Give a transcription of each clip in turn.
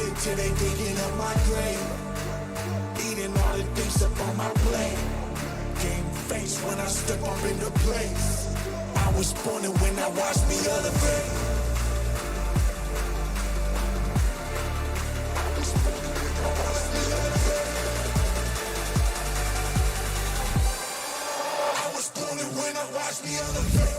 it till they digging up my grave. Eating all the things up on my plate. Game face when I step up into place. I was born and when I watched me elevate. I was born and when I watched me elevate.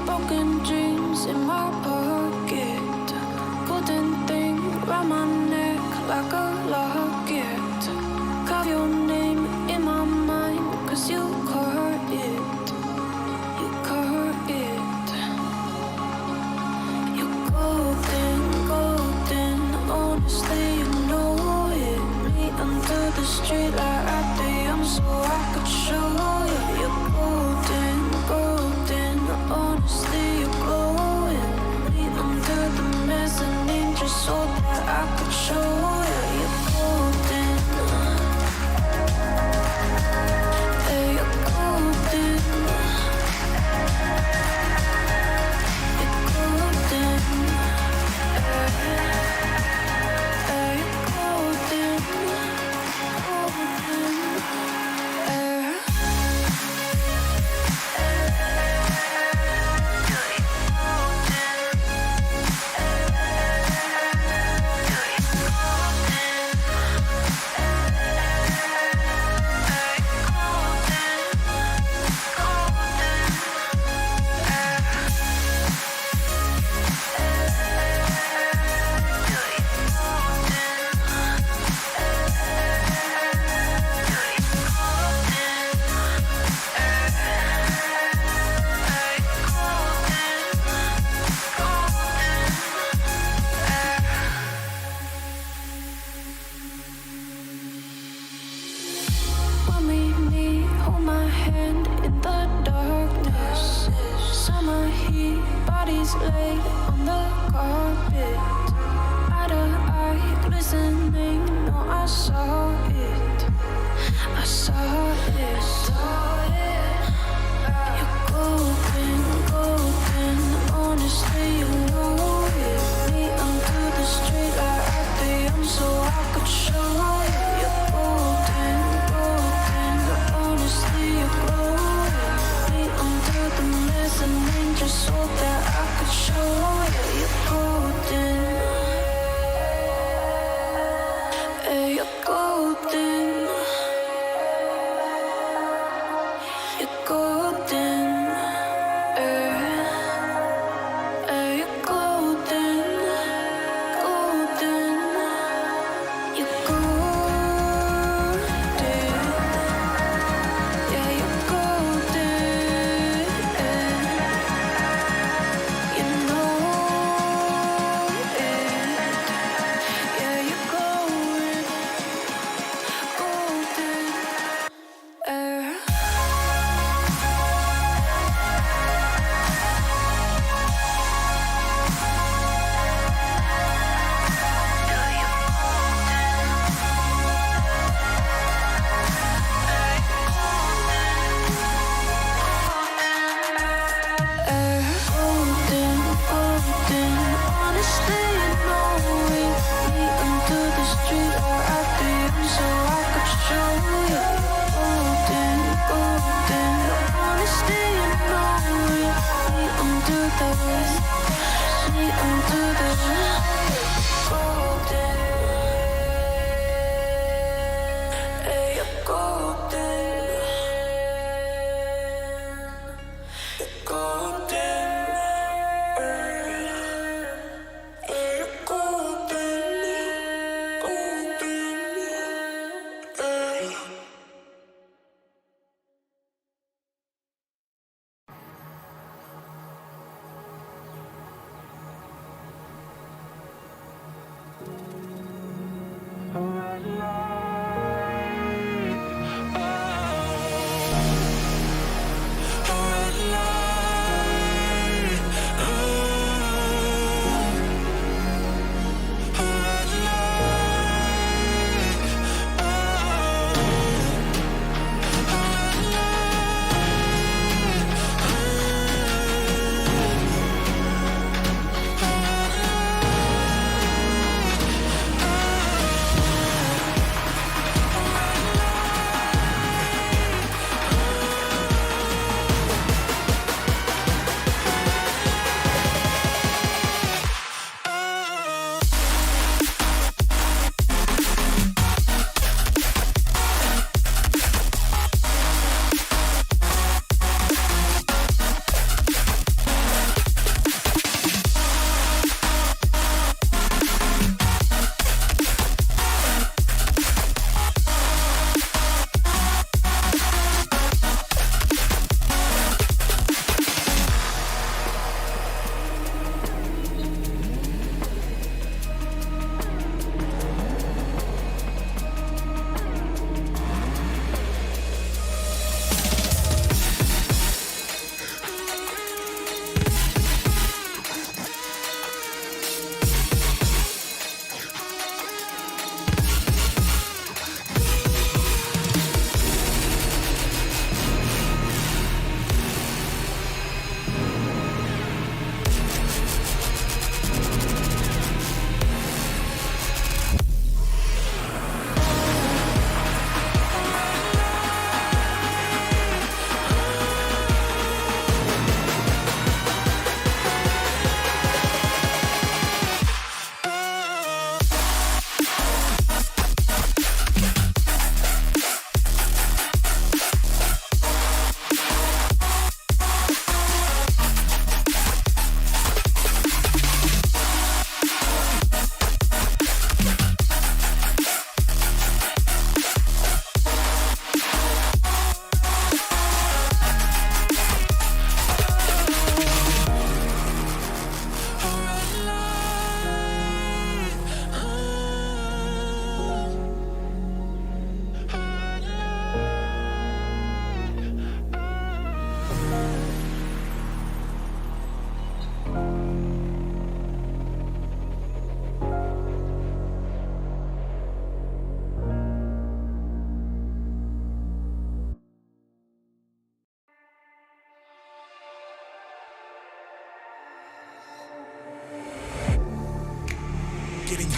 Broken dreams in my pocket. Golden thing round my neck like a locket. Carve your name in my mind, cause you caught it. You caught it. You're golden, golden. Honestly, you know it. Me under the street light at the young so I could show you. You're golden, golden. Honestly, you're glowing. Me under the mezzanine just so that I could show you. You're golden. Hey, you're golden. You're golden. Hey, you're golden. Golden. Laid on the carpet, eye to eye, glistening. No, I saw it. I saw it. You're golden, golden. Honestly, you know it. Me under the street light at the young so I could show you. You're golden, golden. Honestly, you're glowing. Me under the mezzanine just so that I could show you. You're golden. Hey, you're golden. You're golden. Hey, you're golden. Golden. You're golden. Yeah, you're golden. You know it. Yeah, you're glowing. Golden. Golden, golden. Honestly, you know it. Me under the street or at the end so I could show you. Golden, golden. Honestly, you know it. Me under the golden. Hey, you're golden. You're golden.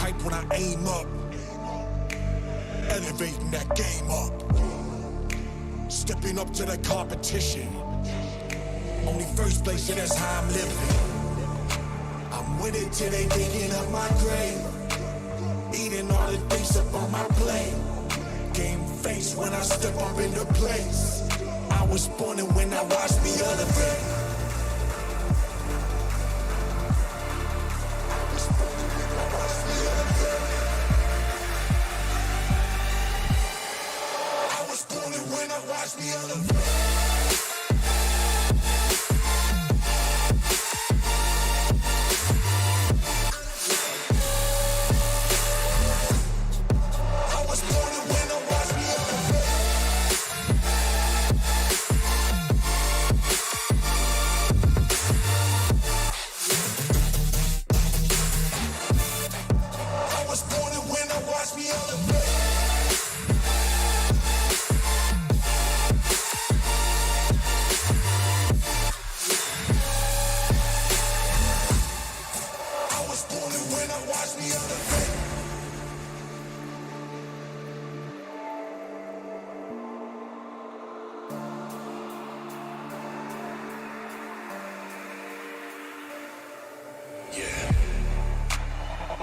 hype when I aim up. Elevating that game up. Stepping up to the competition. Only first place, and that's how I'm living. I'm with it till they digging up my grave. Eating all the things up on my plate. Game face when I step up into place. I was born and when I watched me elevate. I was born and when I watched me elevate.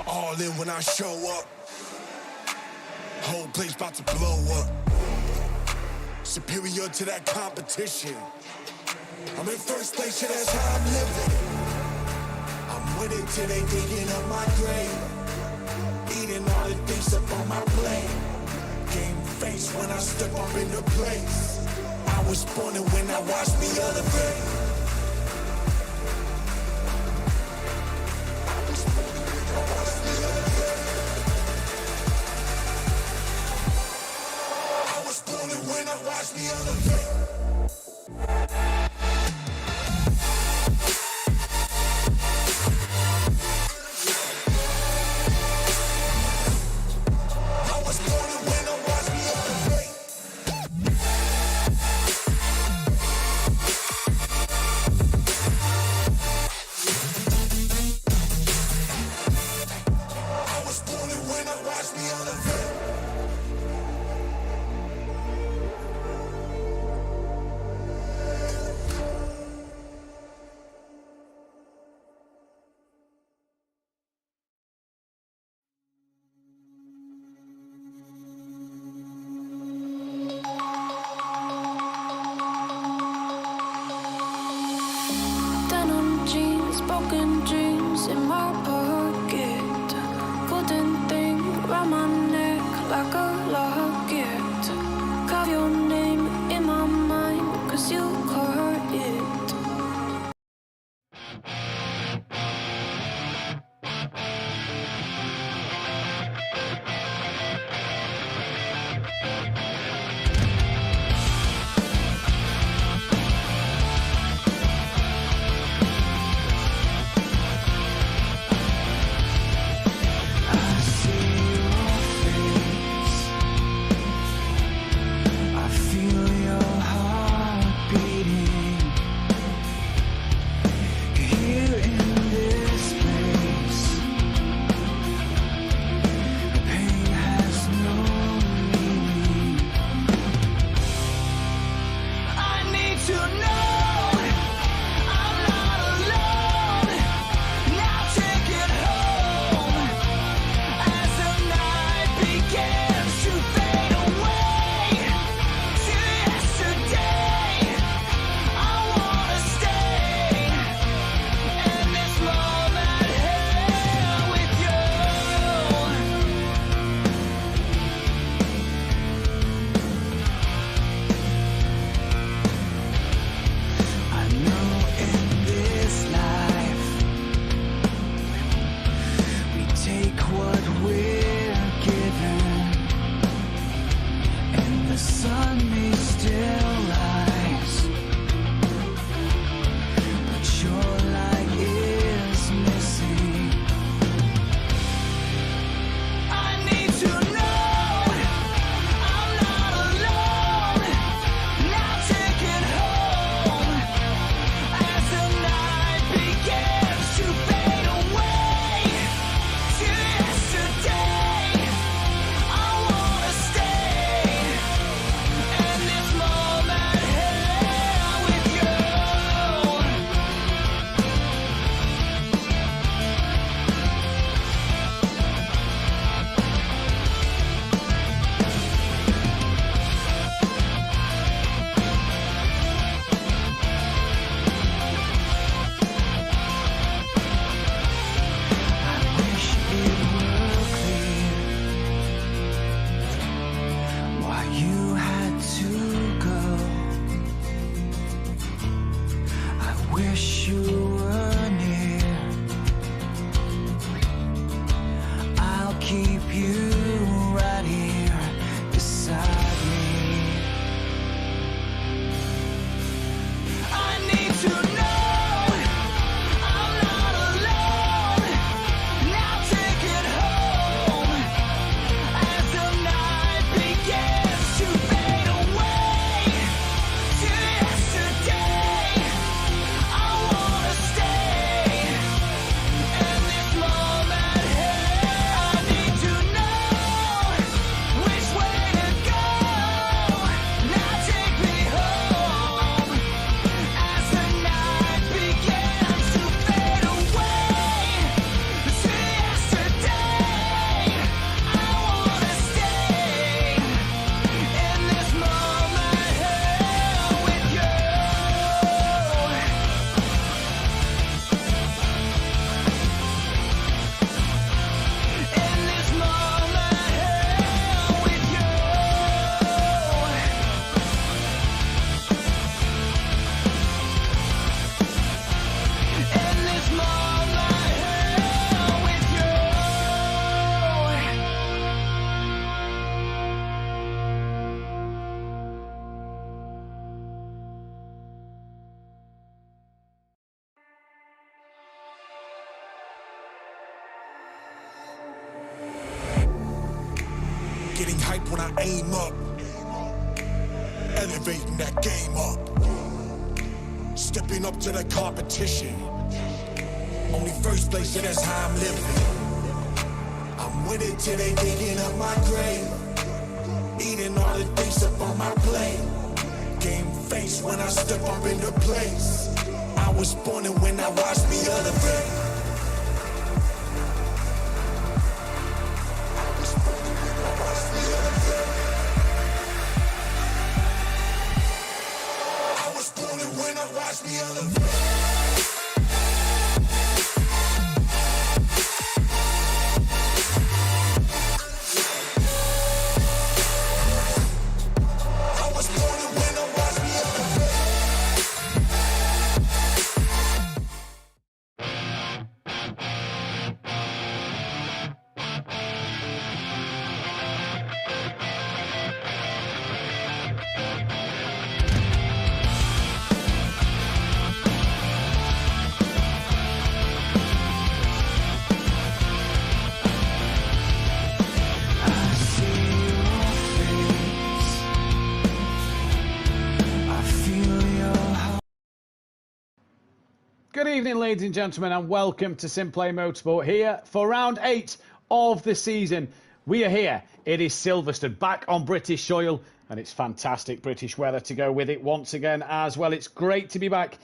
All in when I show up. Whole place about to blow up. Superior to that competition. I'm in first place, yeah, that's how I'm living. I'm with it till they digging up my grave. Eating all the things up on my plate. Game face when I step up into place. I was born and when I watched me elevate. Watch me elevate. I was born and when I watch me elevate. wish you were near. I'll keep you right here beside me. I need to know I'm not alone. Now take it home as the night begins to fade away to yesterday. I wanna stay in this moment here. I need to know which way to go. Now take me home as the night begins to fade away to yesterday. I wanna stay in this moment here with you. In this moment here with you. In this moment here with you. Getting hype when I aim up, elevating that game up, stepping up to the competition. Only first place, and that's how I'm living. I'm with it till they digging up my grave, eating all the things up on my plate. Game face when I step up into place. I was born and when I watched me elevate. I was born and when I watched me elevate. I was born and when I watched me elevate. I see your face. I feel your heart. Good evening, ladies and gentlemen, and welcome to SimPlay Motorsport here for round 8 of the season. We are here. It is Silverstone, back on British soil, and it's fantastic British weather to go with it once again as well. It's great to be back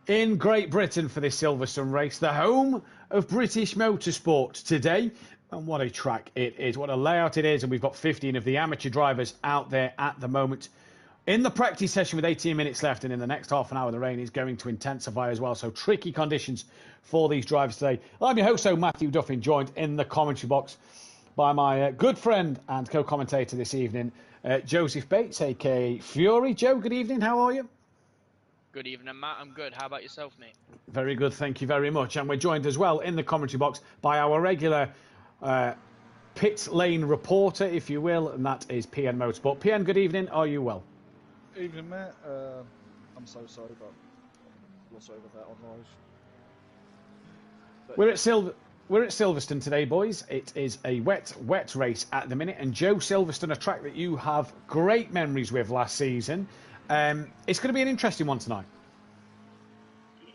in Great Britain for this Silverstone race, the home of British Motorsport today. And what a track it is, what a layout it is, and we've got 15 of the amateur drivers out there at the moment. In the practice session with 18 minutes left, and in the next half an hour, the rain is going to intensify as well. So tricky conditions for these drivers today. I'm your host, Mathew Duffin, joined in the commentary box by my good friend and co-commentator this evening, Joseph Bates, aka Fury. Joe, good evening. How are you? Good evening, Matt. I'm good. How about yourself, mate? Very good, thank you very much. And we're joined as well in the commentary box by our regular pit lane reporter, if you will, and that is PNMotorsport. PN, good evening. Are you well? Evening, Matt. I'm so sorry about what's over that on live. But We're at Silverstone today, boys. It is a wet race at the minute, and Joe, Silverstone, a track that you have great memories with last season. It's going to be an interesting one tonight.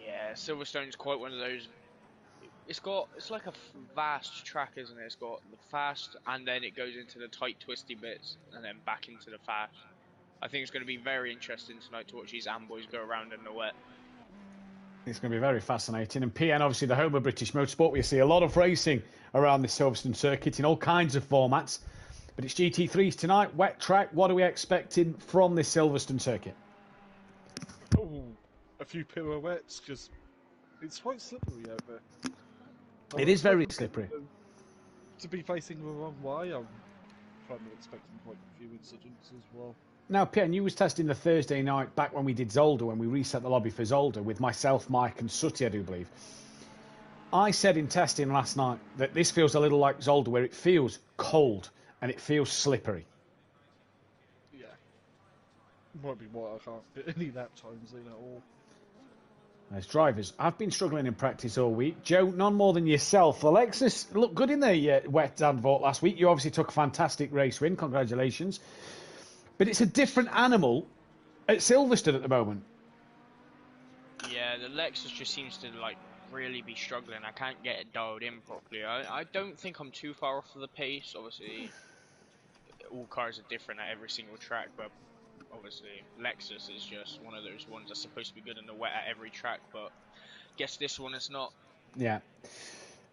Yeah, Silverstone's quite one of those. It's like a vast track, isn't it? It's got the fast, and then it goes into the tight, twisty bits, and then back into the fast. I think it's going to be very interesting tonight to watch these amboys go around in the wet. It's going to be very fascinating. And PN, obviously the home of British Motorsport, we see a lot of racing around the Silverstone circuit in all kinds of formats. But it's GT3s tonight, wet track. What are we expecting from this Silverstone circuit? oh, a few pirouettes, because it's quite slippery out there. It is very slippery. To be facing the wrong way, I'm kind of expecting quite a few incidents as well. Now, Pierre, you was testing the Thursday night back when we did Zolder, when we reset the lobby for Zolder with myself, Mike, and Sooty, I do believe. I said in testing last night that this feels a little like Zolder, where it feels cold and it feels slippery. Yeah. Might be why I can't get any lap times in at all. As drivers, I've been struggling in practice all week. Joe, none more than yourself. Alexis looked good in the wet Zandvoort last week. You obviously took a fantastic race win. Congratulations. But it's a different animal at Silverstone at the moment. Yeah, the Lexus just seems to like really be struggling. I can't get it dialed in properly. I don't think I'm too far off of the pace. Obviously, all cars are different at every single track, but obviously Lexus is just one of those ones that's supposed to be good in the wet at every track, but guess this one is not. Yeah.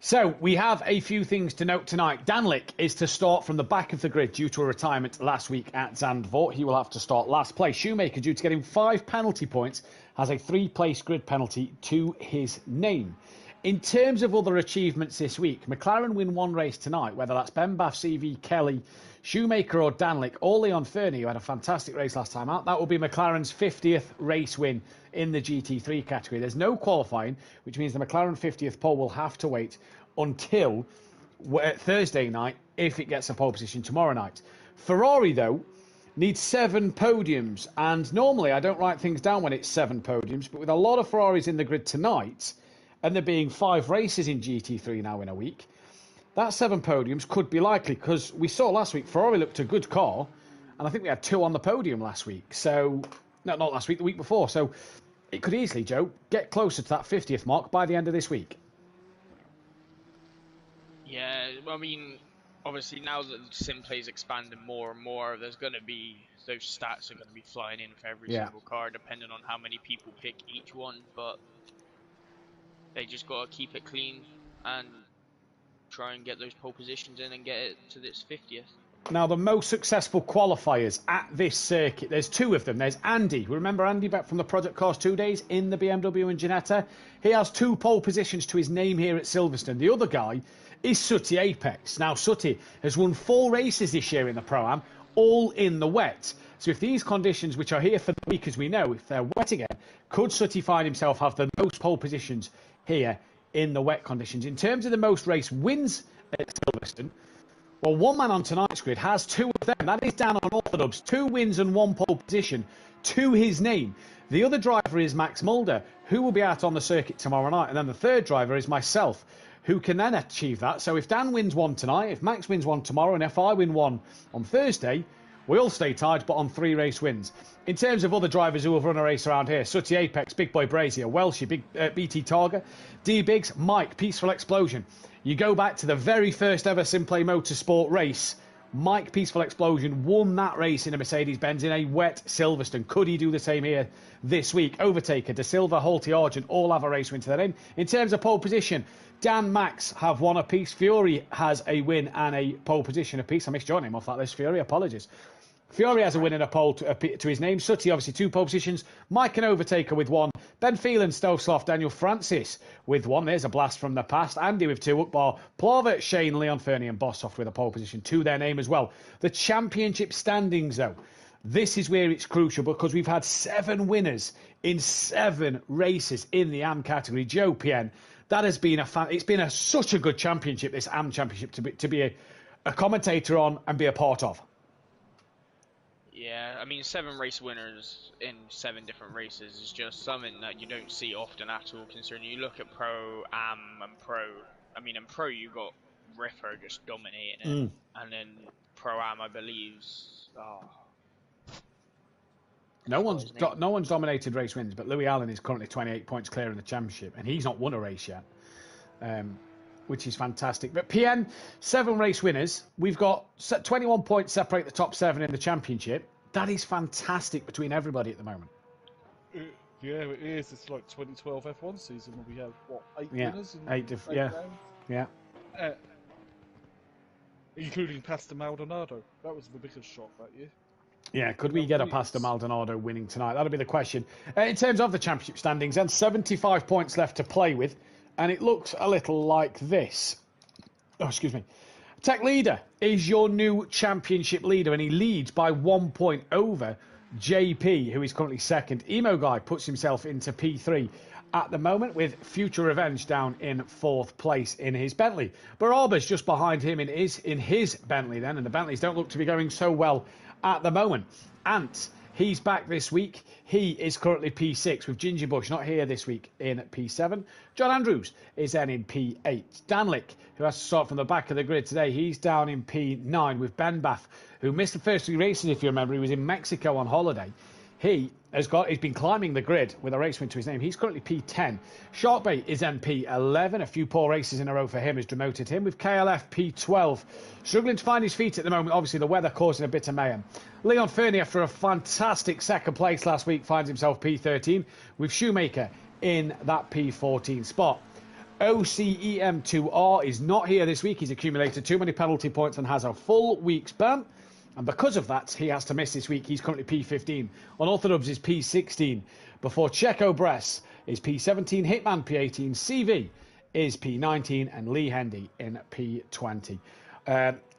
So we have a few things to note tonight. Danlick is to start from the back of the grid due to a retirement last week at Zandvoort. He will have to start last place. Shoemaker, due to getting 5 penalty points, has a 3-place grid penalty to his name. In terms of other achievements this week, McLaren win 1 race tonight, whether that's Ben Bath, CV, Kelly, Shoemaker or Danlick, or Leon Fernie, who had a fantastic race last time out. That will be McLaren's 50th race win in the GT3 category. There's no qualifying, which means the McLaren 50th pole will have to wait until Thursday night if it gets a pole position tomorrow night. Ferrari, though, needs 7 podiums, and normally I don't write things down when it's 7 podiums, but with a lot of Ferraris in the grid tonight, and there being 5 races in GT3 now in a week, that 7 podiums could be likely, because we saw last week Ferrari looked a good car, and I think we had 2 on the podium last week. So, no, not last week, the week before. So it could easily, Joe, get closer to that 50th mark by the end of this week. Yeah, I mean, obviously now that SimPlay's expanding more and more, there's going to be, those stats are going to be flying in for every single car, depending on how many people pick each one, but they just got to keep it clean and try and get those pole positions in and get it to this 50th. Now, the most successful qualifiers at this circuit, there's 2 of them. There's Andy. Remember Andy back from the Project Cars 2 days in the BMW and Ginetta? He has 2 pole positions to his name here at Silverstone. The other guy is Sooty Apex. Now, Sooty has won 4 races this year in the Pro-Am, all in the wet. So if these conditions, which are here for the week as we know, if they're wet again, could Sooty find himself have the most pole positions here in the wet conditions? In terms of the most race wins at Silverstone, well, one man on tonight's grid has 2 of them. That is Dan on Orthodubs. 2 wins and 1 pole position to his name. The other driver is Max Mulder, who will be out on the circuit tomorrow night. And then the third driver is myself, who can then achieve that. So if Dan wins 1 tonight, if Max wins 1 tomorrow, and if I win 1 on Thursday, we all stay tied, but on 3 race wins. In terms of other drivers who have run a race around here, Sooty Apex, Big Boy Brazier, Welshie, BT Targa, D Biggs, Mike, Peaceful Explosion. You go back to the very first ever SimPlay Motorsport race. Mike Peaceful Explosion won that race in a Mercedes-Benz in a wet Silverstone. Could he do the same here this week? Overtaker, De Silva, Holty, Argent all have a race win to their name. In terms of pole position, Dan, Max have 1 apiece. Fury has a win and a pole position apiece. I missed your name off that list, Fury. Apologies. Fury has a win and a pole to his name. Sooty, obviously, 2 pole positions. Mike and Overtaker with 1. Ben Phelan, Stovsloff, Daniel Francis with 1. There's a blast from the past. Andy with 2. Ukbar, Plover, Shane, Leon Fernie and Bossoff with a pole position to their name as well. The championship standings, though. This is where it's crucial because we've had 7 winners in 7 races in the AM category. Joe Pien, that has been it's been such a good championship, this AM championship, to be a commentator on and be a part of. Yeah, I mean, 7 race winners in 7 different races is just something that you don't see often at all, considering you look at Pro, Am, and Pro. I mean, in Pro, you got Ripper just dominating it, and then Pro Am, I believe. No one's dominated race wins, but Louis Allen is currently 28 points clear in the championship, and he's not won a race yet, which is fantastic. But PN, 7 race winners. We've got 21 points separate the top 7 in the championship. That is fantastic between everybody at the moment. Yeah, it is. It's like 2012 F1 season where we have, 8 winners? Yeah. Including Pastor Maldonado. That was the biggest shock that year. Yeah, could we get a Pastor Maldonado winning tonight? That'll be the question. In terms of the championship standings, then 75 points left to play with, and it looks a little like this. Oh, excuse me. Tech Leader is your new championship leader, and he leads by 1 point over JP, who is currently second. Emo Guy puts himself into P3 at the moment, with Future Revenge down in 4th place in his Bentley. Baraba's just behind him in his Bentley then, and the Bentleys don't look to be going so well at the moment. Ant, he's back this week. He is currently P6, with Ginger Bush not here this week in P7. John Andrews is then in P8. Danlick, who has to start from the back of the grid today, he's down in P9, with Ben Bath, who missed the first 3 races, if you remember. He was in Mexico on holiday. He's been climbing the grid with a race win to his name. He's currently P10. Sharkbait is then P11. A few poor races in a row for him has demoted him, with KLF P12. Struggling to find his feet at the moment. Obviously, the weather causing a bit of mayhem. Leon Fernie, after a fantastic second place last week, finds himself P13, with Shoemaker in that P14 spot. OCEM2R is not here this week. He's accumulated too many penalty points and has a full week's ban. And because of that, he has to miss this week. He's currently P15. Unorthodox is P16. Before Checo Bress is P17. Hitman P18. CV is P19. And Lee Hendy in P20.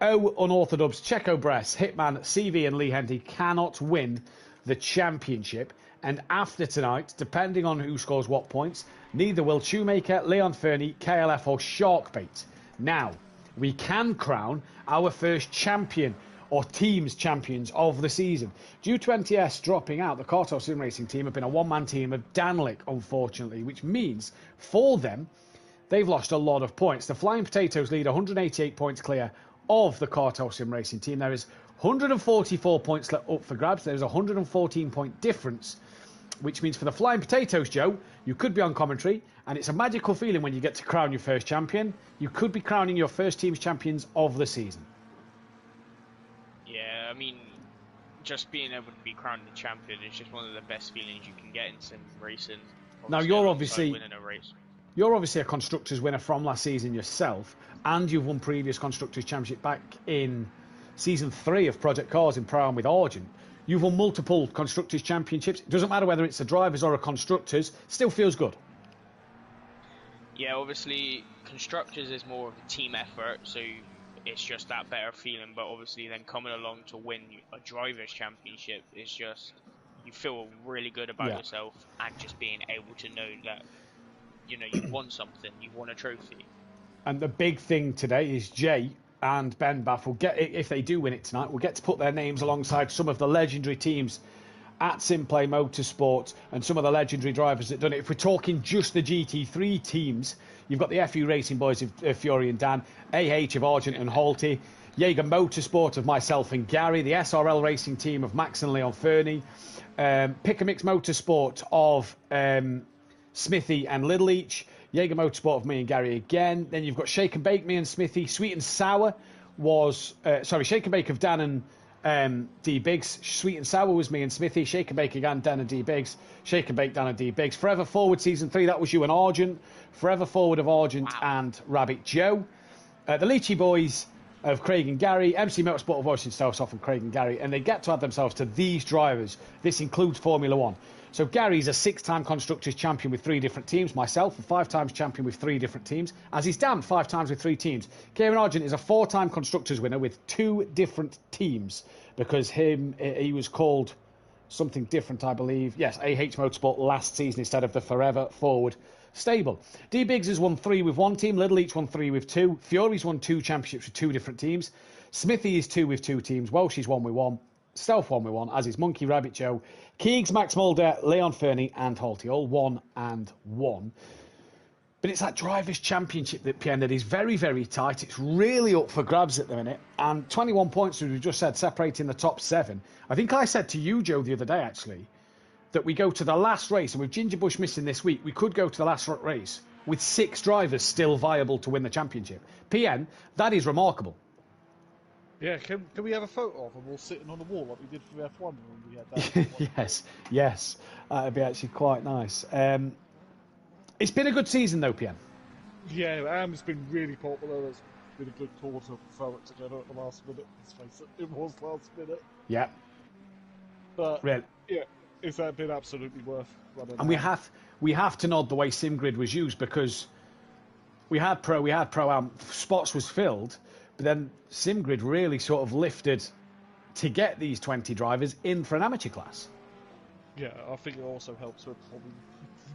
Unorthodox, Checo Bress, Hitman, CV and Lee Hendy cannot win the championship. And after tonight, depending on who scores what points, neither will Shoemaker, Leon Fernie, KLF or Sharkbait. Now, we can crown our first champion or teams champions of the season. Due to NTS dropping out, the Cartel Sim Racing team have been a one-man team of Danlick, unfortunately, which means for them, they've lost a lot of points. The Flying Potatoes lead 188 points clear of the Cartel Sim Racing team. There is 144 points up for grabs. There's a 114-point difference, which means for the Flying Potatoes, Joe, you could be on commentary, and it's a magical feeling when you get to crown your first champion. You could be crowning your first team's champions of the season. Yeah, I mean, just being able to be crowned the champion is just one of the best feelings you can get in sim racing. Now, you're obviously winning a race. You're obviously a Constructors winner from last season yourself, and you've won previous Constructors Championship back in Season 3 of Project Cars in Pro-Am with Argent. You've won multiple Constructors Championships. It doesn't matter whether it's a Drivers or a Constructors, still feels good. Yeah, obviously, Constructors is more of a team effort, so it's just that better feeling, but obviously then coming along to win a Drivers' Championship is just, you feel really good about yourself, and just being able to know that, you know, you've won something, you've won a trophy. And the big thing today is Jay and Ben Bath will get, if they do win it tonight, will get to put their names alongside some of the legendary teams at SimPlay Motorsport and some of the legendary drivers that done it. If we're talking just the GT3 teams, you've got the FU Racing Boys of Fury and Dan, AH of Argent and Halty, Jaeger Motorsport of myself and Gary, the SRL Racing team of Max and Leon Fernie, Pick a Mix Motorsport of Smithy and Little Each, Jaeger Motorsport of me and Gary again. Then you've got Shake and Bake, me and Smithy. Sweet and Sour was, Shake and Bake of Dan and D Biggs. Sweet and Sour was me and Smithy. Shake and Bake again, Dan and D Biggs. Shake and Bake, Dan and D Biggs. Forever Forward Season 3, that was you and Argent. Forever Forward of Argent and Rabbit Joe. The Leachy Boys of Craig and Gary. MC Motorsport of Washington Stonesoft and Craig and Gary. And they get to add themselves to these drivers. This includes Formula 1. So Gary's a 6-time Constructors champion with 3 different teams. Myself, a 5 times champion with 3 different teams. As is Dan, 5 times with 3 teams. Kieran Argent is a 4-time Constructors winner with 2 different teams. Because he was called something different, I believe. Yes, AH Motorsport last season instead of the Forever Forward stable. D Biggs has won 3 with 1 team. Little Each won 3 with 2. Fury's won 2 championships with 2 different teams. Smithy is 2 with 2 teams. Welsh's 1 with 1. Stealth 1 with 1, as is Monkey, Rabbit Joe, Keegs, Max Mulder, Leon Fernie and Halty, all 1 and 1. But it's that Drivers' Championship that PN that is very, very tight. It's really up for grabs at the minute. And 21 points, as we just said, separating the top 7. I think I said to you, Joe, the other day, actually, that we go to the last race, and with Ginger Bush missing this week, we could go to the last race with 6 drivers still viable to win the championship. PN, that is remarkable. Yeah, can we have a photo of them all sitting on the wall like we did for F1 when we had that? yes. That'd be actually quite nice. It's been a good season though, PN. Yeah, it's been really popular. It's been a good call to throw it together at the last minute. Let's face it, it was last minute. Yeah. But, really? Yeah, it's been absolutely worth running. And we have to nod the way SimGrid was used, because we had Pro-Am, spots was filled, But then SimGrid really sort of lifted to get these 20 drivers in for an amateur class. Yeah, I think it also helps with probably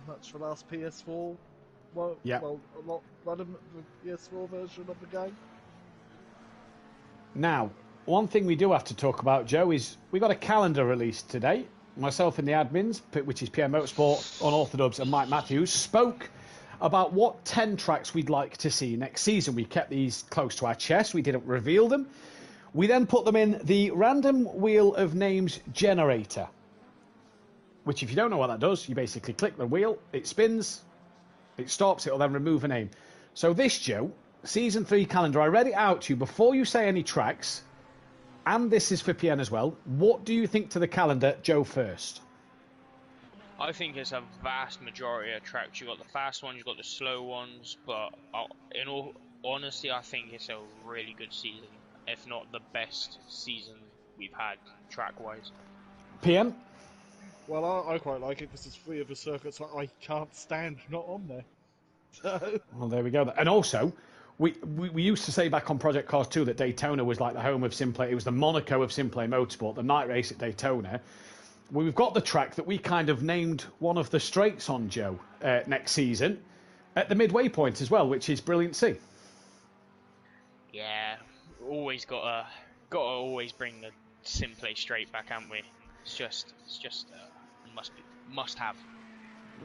much the last PS4. Well, Yeah. well, a lot better than the PS4 version of the game. Now, one thing we do have to talk about, Joe, is we got a calendar released today. Myself and the admins, which is PNMotorsport, Unorthodox, and Mike Mathews, spoke about what 10 tracks we'd like to see next season. We kept these close to our chest. We didn't reveal them. We then put them in the random wheel of names generator, which if you don't know what that does, you basically click the wheel, it spins, it stops, it'll then remove a name. So this, Joe, Season 3 calendar, I read it out to you before you say any tracks, and this is for PN as well. What do you think to the calendar, Joe, first? I think it's a vast majority of tracks. You've got the fast ones, you've got the slow ones, but in all honesty, I think it's a really good season, if not the best season we've had track-wise. PN? Well, I quite like it because it's 3 of the circuits that I can't stand not on there. So... Well, there we go. And also, we used to say back on Project Cars 2 that Daytona was like the home of SimPlay. It was the Monaco of SimPlay Motorsport, the night race at Daytona. We've got the track that we kind of named one of the straights on, Joe, next season at the midway point as well, which is Brilliant C. Yeah, always got to always bring the SimPlay straight back, haven't we? It's just must have.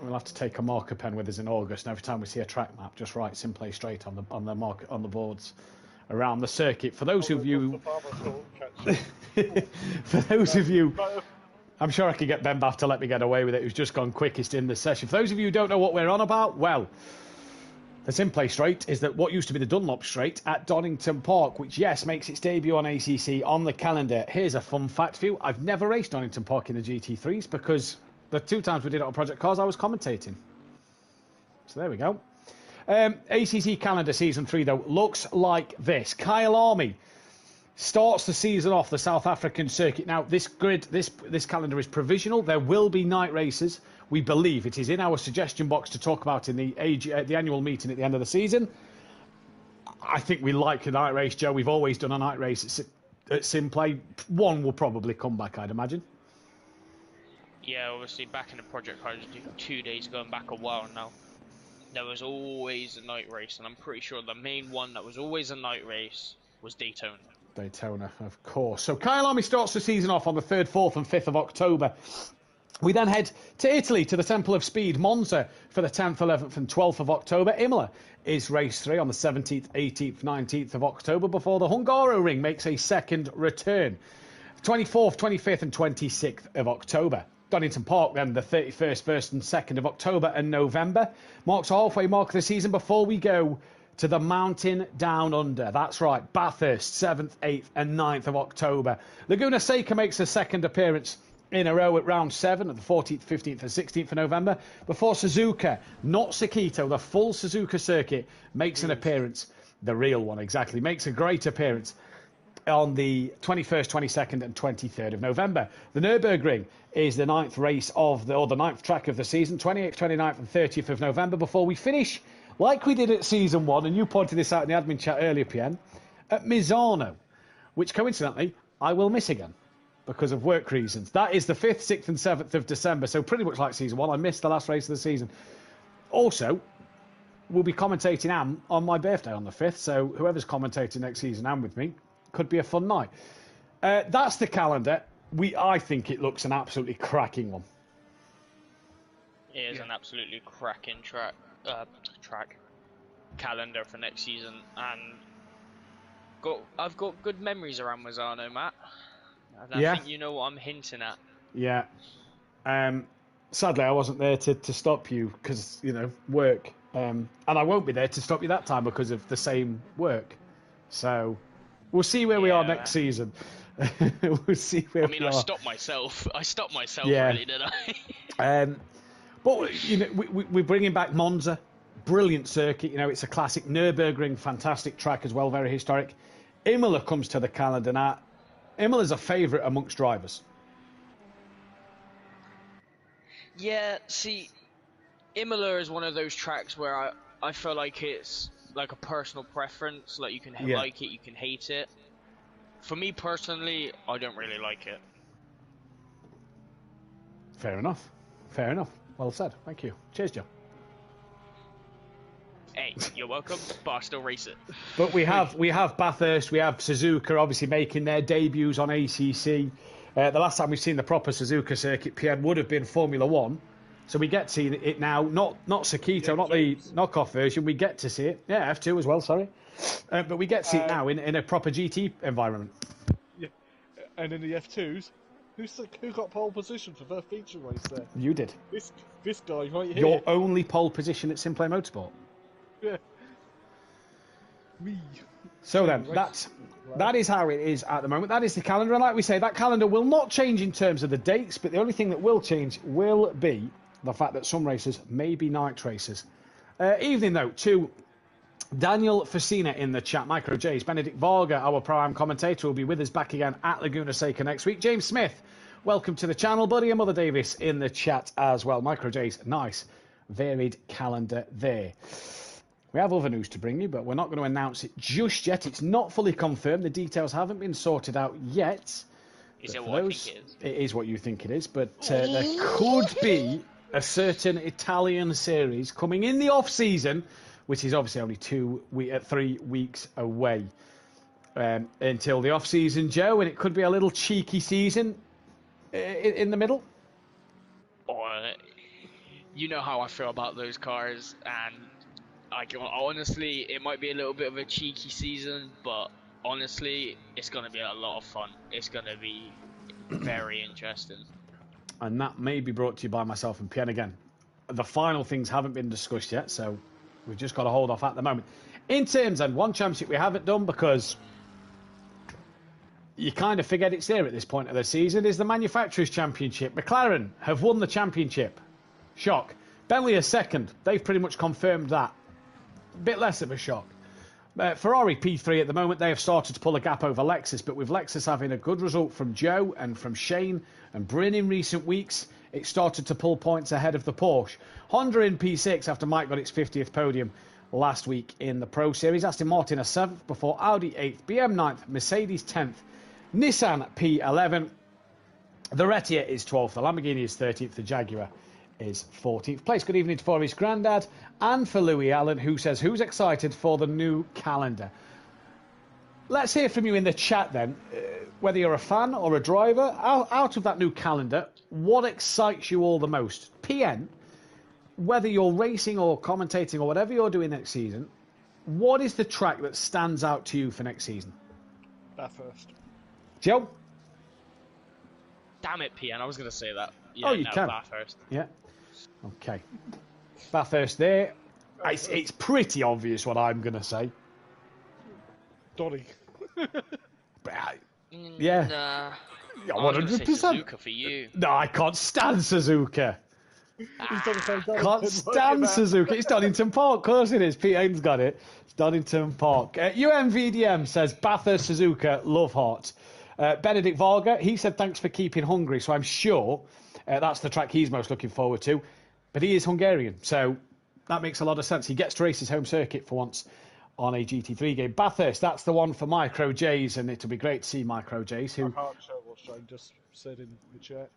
We'll have to take a marker pen with us in August, and every time we see a track map, just write SimPlay straight on the boards around the circuit. For those of you, for those of you. I'm sure I could get Ben Bath to let me get away with it, who's just gone quickest in this session. For those of you who don't know what we're on about, well, the SimPlay straight is that what used to be the Dunlop straight at Donington Park, which, yes, makes its debut on ACC on the calendar. Here's a fun fact for you. I've never raced Donington Park in the GT3s because the 2 times we did it on Project Cars, I was commentating. So there we go. ACC calendar season 3, though, looks like this. Kyle Army starts the season off the South African circuit. Now, this calendar is provisional. There will be night races. We believe it is in our suggestion box to talk about in the annual meeting at the end of the season. I think we like a night race, Joe. We've always done a night race at SimPlay. One will probably come back, I'd imagine. Yeah, obviously back in the Project Cars 2 days, going back a while now, there was always a night race, and I'm pretty sure the main one that was always a night race was Daytona. Daytona, of course. So Kyle Army starts the season off on the 3rd, 4th and 5th of October. We then head to Italy, to the Temple of Speed, Monza, for the 10th, 11th and 12th of October. Imola is race 3 on the 17th, 18th, 19th of October before the Hungaroring makes a second return. 24th, 25th and 26th of October. Donington Park then the 31st, 1st and 2nd of October and November. Marks a halfway mark of the season before we go to the mountain down under. That's right, Bathurst, 7th, 8th and 9th of October. Laguna Seca makes a second appearance in a row at round 7 of the 14th, 15th and 16th of November. Before Suzuka, not Sakito, the full Suzuka circuit makes an appearance. The real one, exactly. Makes a great appearance on the 21st, 22nd and 23rd of November. The Nürburgring is the 9th race of the 9th track of the season, 28th, 29th and 30th of November, before we finish like we did at season 1, and you pointed this out in the admin chat earlier, PN, at Misano, which coincidentally I will miss again because of work reasons. That is the 5th, 6th and 7th of December, so pretty much like season 1. I missed the last race of the season. Also, we'll be commentating Am on my birthday on the 5th, so whoever's commentating next season Am with me, could be a fun night. That's the calendar. I think it looks an absolutely cracking one. It is an absolutely cracking track calendar for next season, and I've got good memories around Mazzano, Matt. And I think you know what I'm hinting at. Yeah. Sadly, I wasn't there to stop you because, work. And I won't be there to stop you that time because of the same work. So we'll see where we are next season. We'll see where we are. I stopped myself. Really, didn't I? But we're bringing back Monza. Brilliant circuit. It's a classic. Nürburgring, fantastic track as well, very historic. Imola comes to the calendar now. Imola's a favourite amongst drivers. Yeah, see, Imola is one of those tracks where I feel like it's like a personal preference. Like you can Yeah. like it, you can hate it. For me personally, I don't really like it. Fair enough. Fair enough. Well said. Thank you. Cheers, Joe. Hey, you're welcome, but I still race it. But we have Bathurst, we have Suzuka obviously making their debuts on ACC. The last time we've seen the proper Suzuka circuit PN would have been Formula One. So we get to see it now, not Sakito, not the knockoff version. We get to see it. Yeah, F2 as well, sorry. But we get to see it now in a proper GT environment. Yeah, and in the F2s, who got pole position for their feature race there? You did. This guy right here. Your only pole position at SimPlay Motorsport. Yeah. Me. So then, that is how it is at the moment. That is the calendar. And like we say, that calendar will not change in terms of the dates, but the only thing that will change will be the fact that some races may be night races. Evening, though, to Daniel Facina in the chat, Micro J's, Benedict Varga, our Prime commentator, will be with us back again at Laguna Seca next week. James Smith, welcome to the channel, buddy, and Mother Davis in the chat as well. Micro J's, nice, varied calendar there. We have other news to bring you, but we're not going to announce it just yet. It's not fully confirmed. The details haven't been sorted out yet. Is it what I think it is? It is what you think it is, but there could be a certain Italian series coming in the off-season, which is obviously only 3 weeks away until the off-season, Joe, and it could be a little cheeky season in the middle. You know how I feel about those cars, and honestly, it might be a little bit of a cheeky season, but honestly, it's going to be a lot of fun. It's going to be very interesting. And that may be brought to you by myself and PN again. The final things haven't been discussed yet, so we've just got to hold off at the moment. In terms of one championship we haven't done because you kind of forget it's there at this point of the season is the Manufacturers' Championship. McLaren have won the championship. Shock. Bentley is second. They've pretty much confirmed that. A bit less of a shock. Ferrari P3 at the moment, they have started to pull a gap over Lexus, but with Lexus having a good result from Joe and from Shane and Bryn in recent weeks, it started to pull points ahead of the Porsche. Honda in P6 after Mike got its 50th podium last week in the Pro Series. Aston Martin a 7th before Audi 8th, BM 9th, Mercedes 10th, Nissan P11. The Retia is 12th, the Lamborghini is 13th, the Jaguar is 14th place. Good evening for his granddad and for Louis Allen, who says, who's excited for the new calendar? Let's hear from you in the chat then. Whether you're a fan or a driver, out of that new calendar, what excites you all the most? PN, whether you're racing or commentating or whatever you're doing next season, what is the track that stands out to you for next season? Bathurst. Joe? Damn it, PN, I was going to say that. Yeah, You can. Bathurst. Yeah. Okay. Bathurst there. It's pretty obvious what I'm going to say. Donny. Yeah. Nah. Yeah, I was gonna say 100%. Suzuka for you. No, I can't stand Suzuka. He's done the same thing. Can't stand Suzuka. It's Donington Park. Of course it is. P.A.'s got it. It's Donington Park. UMVDM says Bathurst, Suzuka, love heart. Benedict Varga, he said thanks for keeping hungry. So I'm sure that's the track he's most looking forward to. But he is Hungarian, so that makes a lot of sense. He gets to race his home circuit for once on a GT3 game. Bathurst, that's the one for Micro J's, and it'll be great to see Micro J's, who... I can't show what Shane just said in the chat.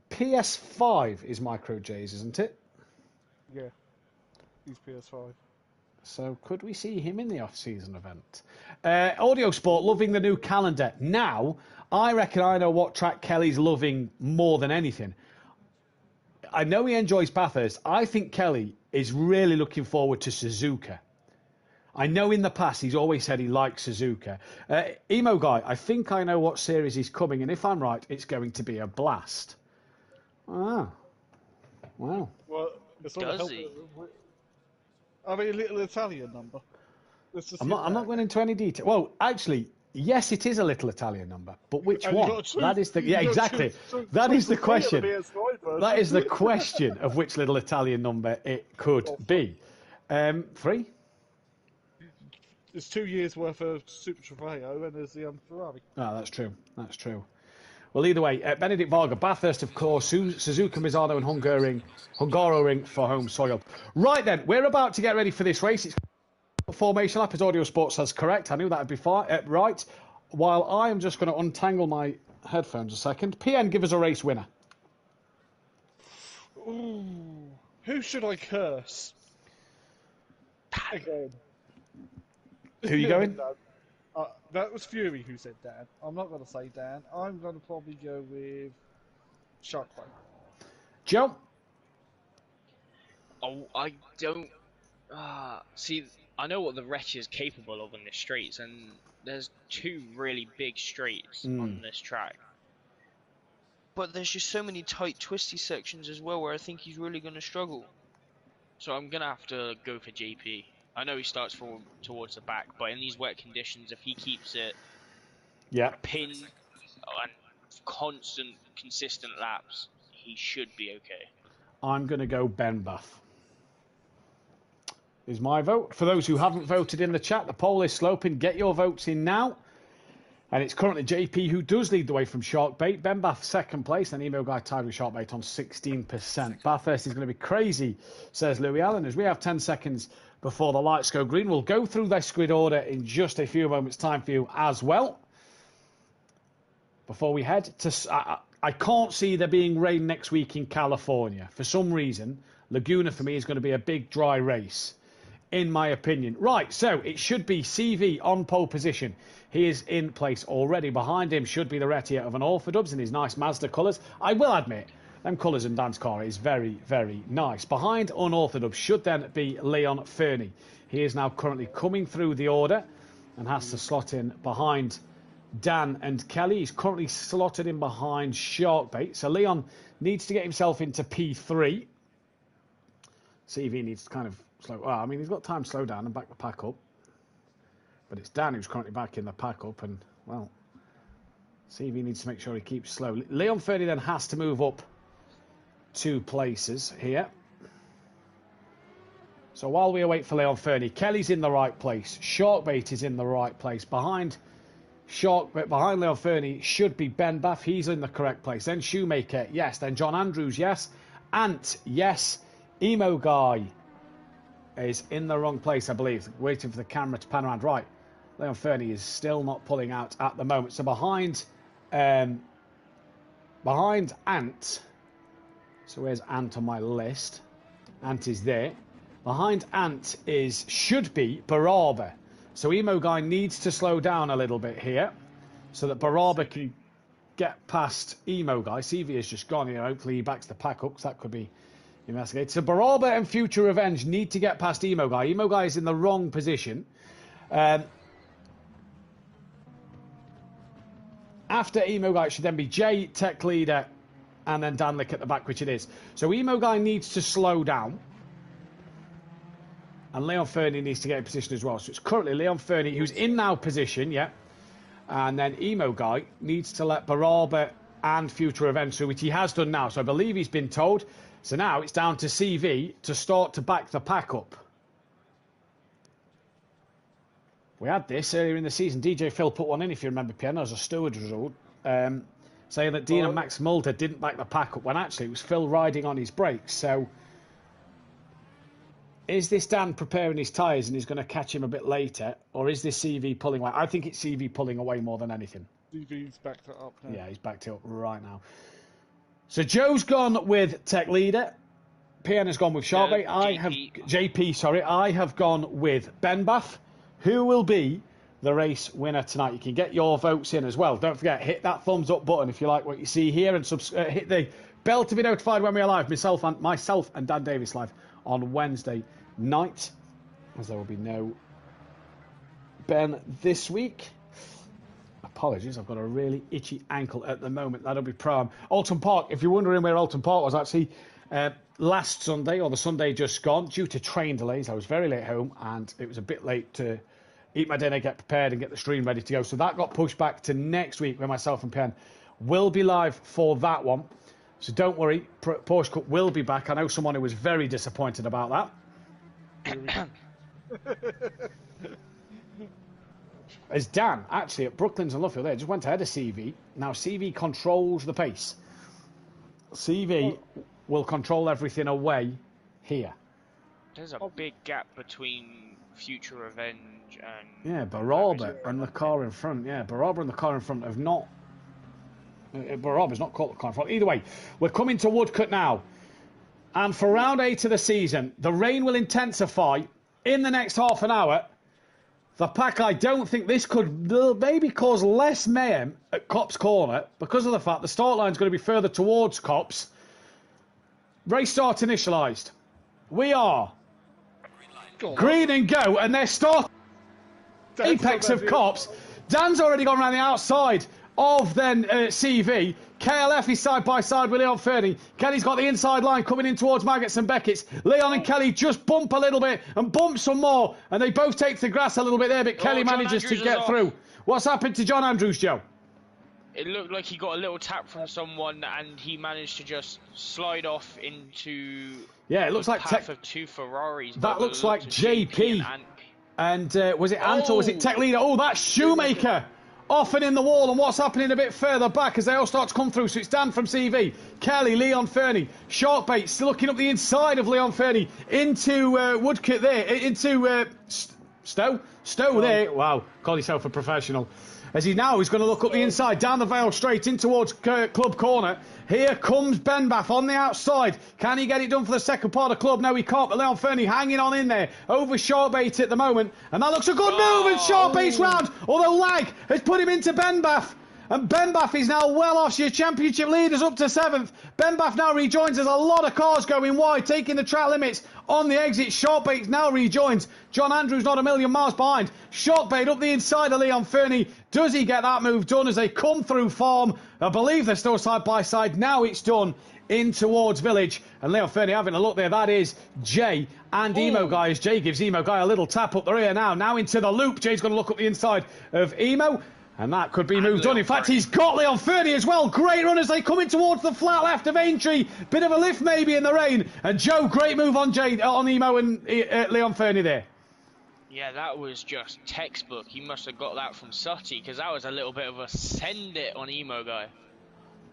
PS5 is Micro J's, isn't it? Yeah. He's PS5. So could we see him in the off-season event? Audio Sport, loving the new calendar. Now, I reckon I know what track Kelly's loving more than anything. I know he enjoys Bathurst. I think Kelly is really looking forward to Suzuka. I know in the past he's always said he likes Suzuka. Emo Guy, I think I know what series he's coming, and if I'm right, it's going to be a blast. Ah. Wow. Well, it's all Does he? I mean, a little Italian number. I'm not going into any detail. Well, actually, yes, it is a little Italian number, but which one? That is the exactly. That is the question. That is the question of which little Italian number it could be. 3. There's 2 years worth of Super Trofeo and there's the Ferrari. Ah, that's true. That's true. Well, either way, Benedict Varga, Bathurst, of course, Suzuka, Misano and Hungaroring for home soil. Right then, we're about to get ready for this race. It's formation lap, as Audio Sports says correct. I knew that would be right. While I am just going to untangle my headphones a second. PN, give us a race winner. Ooh, who should I curse? Again. Who are you going? That was Fury who said Dan. I'm not going to say Dan. I'm going to probably go with Sharkbite. Joe? Oh, I don't... see, I know what the wretch is capable of in the straights, and there's 2 really big straights on this track. But there's just so many tight, twisty sections as well where I think he's really going to struggle. So I'm going to have to go for JP. I know he starts towards the back, but in these wet conditions, if he keeps it pinned and constant, consistent laps, he should be okay. I'm going to go Ben Buff. Is my vote. For those who haven't voted in the chat, the poll is sloping. Get your votes in now. And it's currently JP who does lead the way from Sharkbait. Ben Bath, second place. And Emo Guy tied with Sharkbait on 16%. Bathurst is going to be crazy, says Louis Allen. As we have 10 seconds before the lights go green, we'll go through this grid order in just a few moments' time for you as well. Before we head to... I can't see there being rain next week in California. For some reason, Laguna for me is going to be a big dry race, in my opinion. Right, so it should be CV on pole position. He is in place already. Behind him should be the Retia of an Orthodubs in his nice Mazda colours. I will admit, them colours in Dan's car is very, very nice. Behind Unorthodox should then be Leon Fernie. He is now currently coming through the order and has to slot in behind Dan and Kelly. He's currently slotted in behind Sharkbait. So Leon needs to get himself into P3. CV needs to kind of slow... Well, I mean, he's got time to slow down and back the pack up. But it's Dan who's currently back in the pack up. And, well, CV needs to make sure he keeps slow. Leon Fernie then has to move up 2 places here. So while we await for Leon Fernie, Kelly's in the right place. Sharkbait is in the right place. Behind Leon Fernie should be Ben Bath. He's in the correct place. Then Shoemaker, yes. Then John Andrews, yes. Ant, yes. Emo Guy is in the wrong place, I believe. Waiting for the camera to pan around. Right. Leon Fernie is still not pulling out at the moment. So behind Ant. So where's Ant on my list? Ant is there. Behind Ant should be Baraba. So Emo Guy needs to slow down a little bit here so that Baraba can get past Emo Guy. CV has just gone. Hopefully he backs the pack up because that could be investigated. So Baraba and Future Revenge need to get past Emo Guy. Emo Guy is in the wrong position. After Emo Guy, it should then be Jay, Tech Leader, and then Danlick at the back, which it is. So Emo Guy needs to slow down. And Leon Fernie needs to get in position as well. So it's currently Leon Fernie who's in now position, yeah. And then Emo Guy needs to let Baraba and Future Revenge through, which he has done now. So I believe he's been told. So now it's down to CV to start to back the pack up. We had this earlier in the season. DJ Phil put one in, if you remember, Piano, as a steward result, saying that Dean and Max Mulder didn't back the pack up when actually it was Phil riding on his brakes. So is this Dan preparing his tyres and he's going to catch him a bit later? Or is this CV pulling away? I think it's CV pulling away more than anything. CV's backed it up now. Yeah, he's backed it up right now. So Joe's gone with Tech Leader. PN has gone with Sharpay. I have gone with Ben Bath. Who will be the race winner tonight? You can get your votes in as well. Don't forget, hit that thumbs up button if you like what you see here, and hit the bell to be notified when we are live. Myself and Dan Davis live on Wednesday night, as there will be no Ben this week. Apologies, I've got a really itchy ankle at the moment. That'll be prime. Alton Park, if you're wondering where Alton Park was, actually last Sunday, or the Sunday just gone, due to train delays, I was very late home and it was a bit late to eat my dinner, get prepared and get the stream ready to go. So that got pushed back to next week, where myself and Pen will be live for that one. So don't worry, Porsche Cup will be back. I know someone who was very disappointed about that. As Dan, actually, at Brooklands and Luffield, they just went ahead of CV. Now CV controls the pace. CV will control everything away here. There's a big gap between Future Revenge and... Yeah, Baraba and the car in front. Yeah, Baraba and the car in front have not... Baraba's not caught the car in front. Either way, we're coming to Woodcote now. And for round 8 of the season, the rain will intensify in the next half an hour. The pack, I don't think this could maybe cause less mayhem at Copse Corner because of the fact the start line's going to be further towards Copse. Race start initialised. We are green and go, and they're start apex of Copse. Dan's already gone around the outside of then CV. KLF is side by side with Leon Fernie. Kelly's got the inside line coming in towards Maggots and Beckett's. Leon and Kelly just bump a little bit and bump some more, and they both take to the grass a little bit there, but Kelly manages to get through. What's happened to John Andrews, Joe? It looked like he got a little tap from someone, and he managed to just slide off into it looks like path of 2 Ferraris. That looks like JP. And was it Ant or was it Tech Leader? Oh, that's Shoemaker. Off and in the wall, and what's happening a bit further back as they all start to come through. So it's Dan from CV, Kelly, Leon Fernie, Sharkbait still looking up the inside of Leon Fernie into Woodcote there, into Stowe there. Wow, call yourself a professional. As he's going to look up the inside, down the Vale straight in towards Club Corner. Here comes Ben Bath on the outside. Can he get it done for the second part of Club? No, he can't, but Leon Fernie hanging on in there over Sharkbait at the moment. And that looks a good move, and Sharkbait's round, although lag has put him into Ben Bath. And Ben Bath is now well off. Your championship leaders up to 7th. Ben Bath now rejoins. There's a lot of cars going wide, taking the track limits on the exit. Sharkbait now rejoins. John Andrews not a million miles behind. Sharkbait up the inside of Leon Fernie. Does he get that move done as they come through farm? I believe they're still side by side. Now it's done in towards Village. And Leon Fernie having a look there. That is Jay and Emo Guy, as Jay gives Emo Guy a little tap up the rear now. Now into the loop. Jay's going to look up the inside of Emo. And that could be moved on. In fact, he's got Leon Fernie as well. Great run as they come in towards the flat left of Aintree. Bit of a lift maybe in the rain. And Joe, great move on Emo and Leon Fernie there. Yeah, that was just textbook. He must have got that from Sutty, because that was a little bit of a send it on Emo Guy.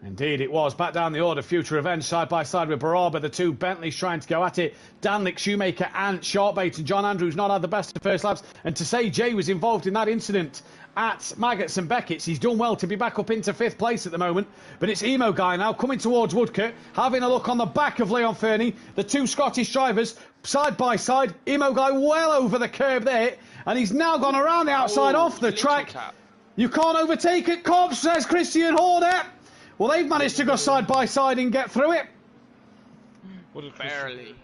Indeed it was. Back down the order. Future Revenge side by side with Baraba. The two Bentleys trying to go at it. Danlick, Shoemaker and Sharkbait. And John Andrews not had the best of first laps. And to say Jay was involved in that incident at Maggots and Beckett's, he's done well to be back up into 5th place at the moment. But it's Emo Guy now coming towards Woodcote, having a look on the back of Leon Fernie. The two Scottish drivers side by side. Emo Guy well over the curb there, and he's now gone around the outside off the track. You can't overtake it, Cobbs, says Christian Horner. Well, they've managed to go side by side and get through it. Barely.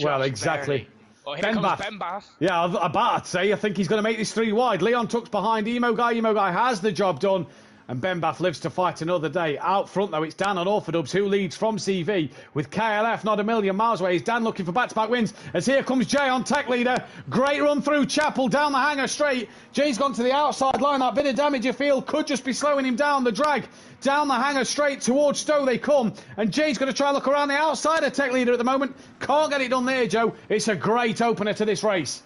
Well, exactly. Barely. Oh, here comes Ben Bath. Yeah, I'd say. I think he's going to make this 3 wide. Leon Tuck's behind Emo Guy. Emo Guy has the job done. And Ben Bath lives to fight another day. Out front, though, it's Dan on Orthodubs, who leads from CV, with KLF not a million miles away. It's Dan looking for back-to-back wins, as here comes Jay on Tech Leader. Great run through Chapel, down the hanger straight. Jay's gone to the outside line. That bit of damage, you feel, could just be slowing him down. The drag down the hanger straight towards Stowe they come. And Jay's going to try and look around the outside of Tech Leader at the moment. Can't get it done there, Joe. It's a great opener to this race.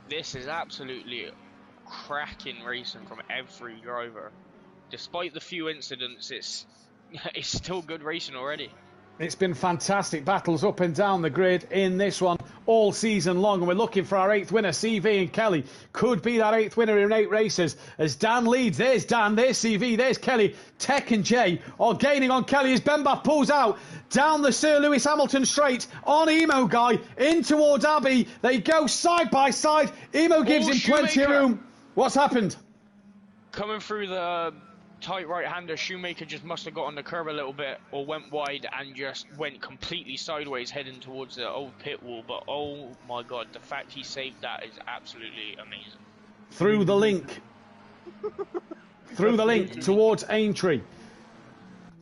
This is absolutely cracking racing from every driver. Despite the few incidents, it's still good racing already. It's been fantastic battles up and down the grid in this one all season long, and we're looking for our 8th winner. CV and Kelly could be that 8th winner in 8 races as Dan leads. There's Dan, there's CV, there's Kelly. Tech and Jay are gaining on Kelly as Ben Bath pulls out down the Sir Lewis Hamilton straight on Emo Guy in towards Abbey. They go side by side. Emo gives him plenty of room. What's happened? Coming through the tight right-hander, Shoemaker just must have got on the curb a little bit or went wide and just went completely sideways heading towards the old pit wall. But oh my god, the fact he saved that is absolutely amazing. Through the link. Through the link towards Aintree.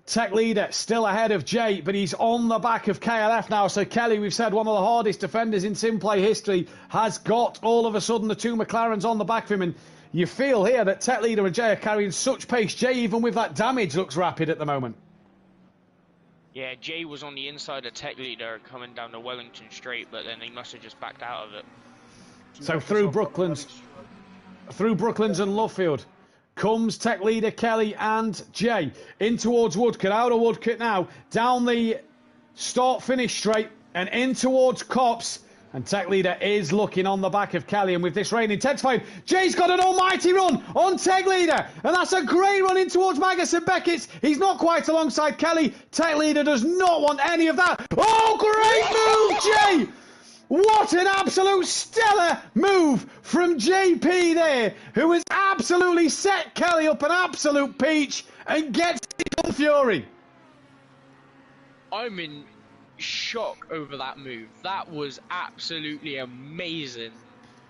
Tech Leader still ahead of Jay, but he's on the back of KLF now. So Kelly, we've said one of the hardest defenders in SimPlay history, has got all of a sudden the two McLarens on the back of him. And you feel here that Tech Leader and Jay are carrying such pace. Jay, even with that damage, looks rapid at the moment. Yeah, Jay was on the inside of Tech Leader coming down the Wellington straight, but then he must have just backed out of it. So through Brooklands and Lovefield comes Tech Leader, Kelly and Jay in towards Woodcote. Out of Woodcote now, down the start-finish straight and in towards Copse. And tech leader is looking on the back of Kelly, and with this rain intensifying, Jay's got an almighty run on tech leader, and that's a great run in towards Magnus and Beckett's. He's not quite alongside Kelly. Tech leader does not want any of that. Oh, great move, Jay! What an absolute stellar move from JP there, who has absolutely set Kelly up an absolute peach and gets it on Fury. I'm in shock over that move. That was absolutely amazing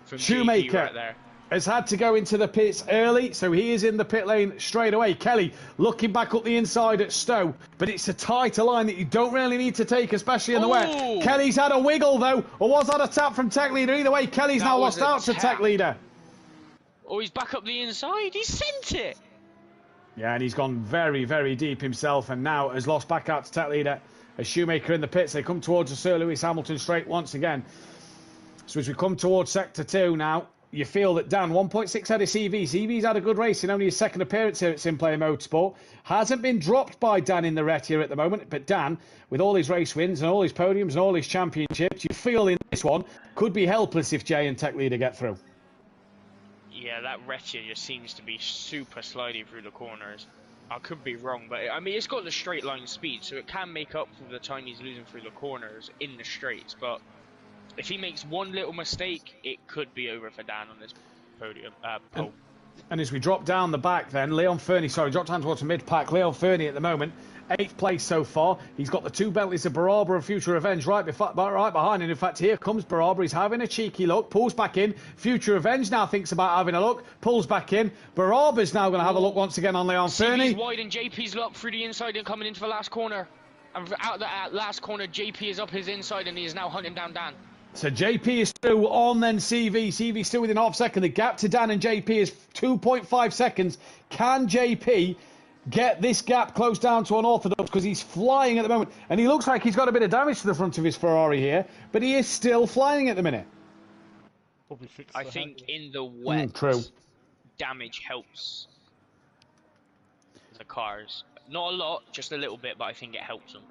from JP right there. Has had to go into the pits early, so he is in the pit lane straight away. Kelly looking back up the inside at Stowe, but it's a tighter line that you don't really need to take, especially in the wet. Kelly's had a wiggle though, or was that a tap from tech leader? Either way, Kelly's now lost out to tech leader. Oh, he's back up the inside. He sent it. Yeah, and he's gone very, very deep himself, and now has lost back out to tech leader. A Shoemaker in the pits. They come towards the Sir Lewis Hamilton straight once again. So as we come towards sector 2 now, you feel that Dan, 1.6 out of CV. CV's had a good race in only his second appearance here at SimPlay Motorsport. Hasn't been dropped by Dan in the Retia at the moment, but Dan, with all his race wins and all his podiums and all his championships, you feel in this one could be helpless if Jay and tech leader get through. Yeah, that Retia just seems to be super slidey through the corners. I could be wrong, but I mean, it's got the straight line speed, so it can make up for the time he's losing through the corners in the straights. But if he makes one little mistake, it could be over for Dan on this podium. Pole. And as we drop down the back then, Leon Fernie, drop down towards the mid-pack. Leon Fernie at the moment, 8th place so far. He's got the 2 Bentleys of Barabra and Future Revenge right behind. And in fact, here comes Barabra. He's having a cheeky look, pulls back in. Future Revenge now thinks about having a look, pulls back in. Barabra's now going to have a look once again on Leon Fernie. He's wide and JP's locked through the inside and coming into the last corner. And out the last corner, JP is up his inside and he is now hunting down Dan. So JP is through on then CV. CV still within half second. The gap to Dan and JP is 2.5 seconds. Can JP get this gap close down to unorthodox? Because he's flying at the moment. And he looks like he's got a bit of damage to the front of his Ferrari here. But he is still flying at the minute. I think in the wet, damage helps the cars. Not a lot, just a little bit, but I think it helps them.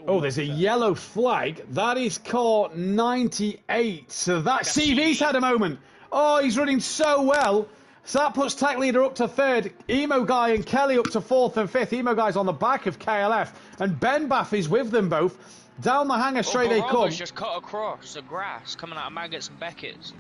Oh, there's a yellow flag. That is car 98. So that CV's had a moment. Oh, he's running so well. So that puts tech leader up to 3rd. Emo Guy and Kelly up to 4th and 5th. Emo Guy's on the back of KLF. And Ben Baff is with them both. Down the hangar straight they come. Just cut across the grass coming out of Maggots and Beckett's.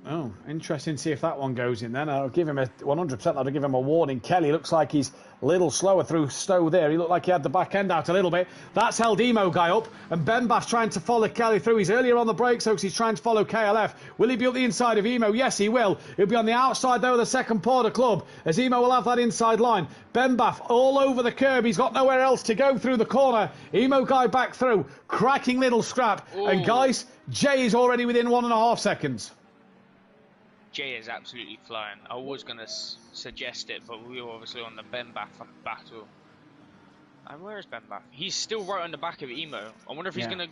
Oh, interesting to see if that one goes in then. I'll give him a 100%. I'll give him a warning. Kelly looks like he's a little slower through Stowe there. He looked like he had the back end out a little bit. That's held Emo Guy up. And Ben Bass trying to follow Kelly through. He's earlier on the brakes, so he's trying to follow KLF. Will he be up the inside of Emo? Yes, he will. He'll be on the outside, though, of the second Porter Club, as Emo will have that inside line. Ben Baff all over the curb. He's got nowhere else to go through the corner. Emo Guy back through. Cracking little scrap. Ooh. And, guys, Jay is already within 1.5 seconds. Jay is absolutely flying. I was going to suggest it, but we were obviously on the Ben Baff battle. And where is Ben Baff? He's still right on the back of Emo. I wonder if he's going to...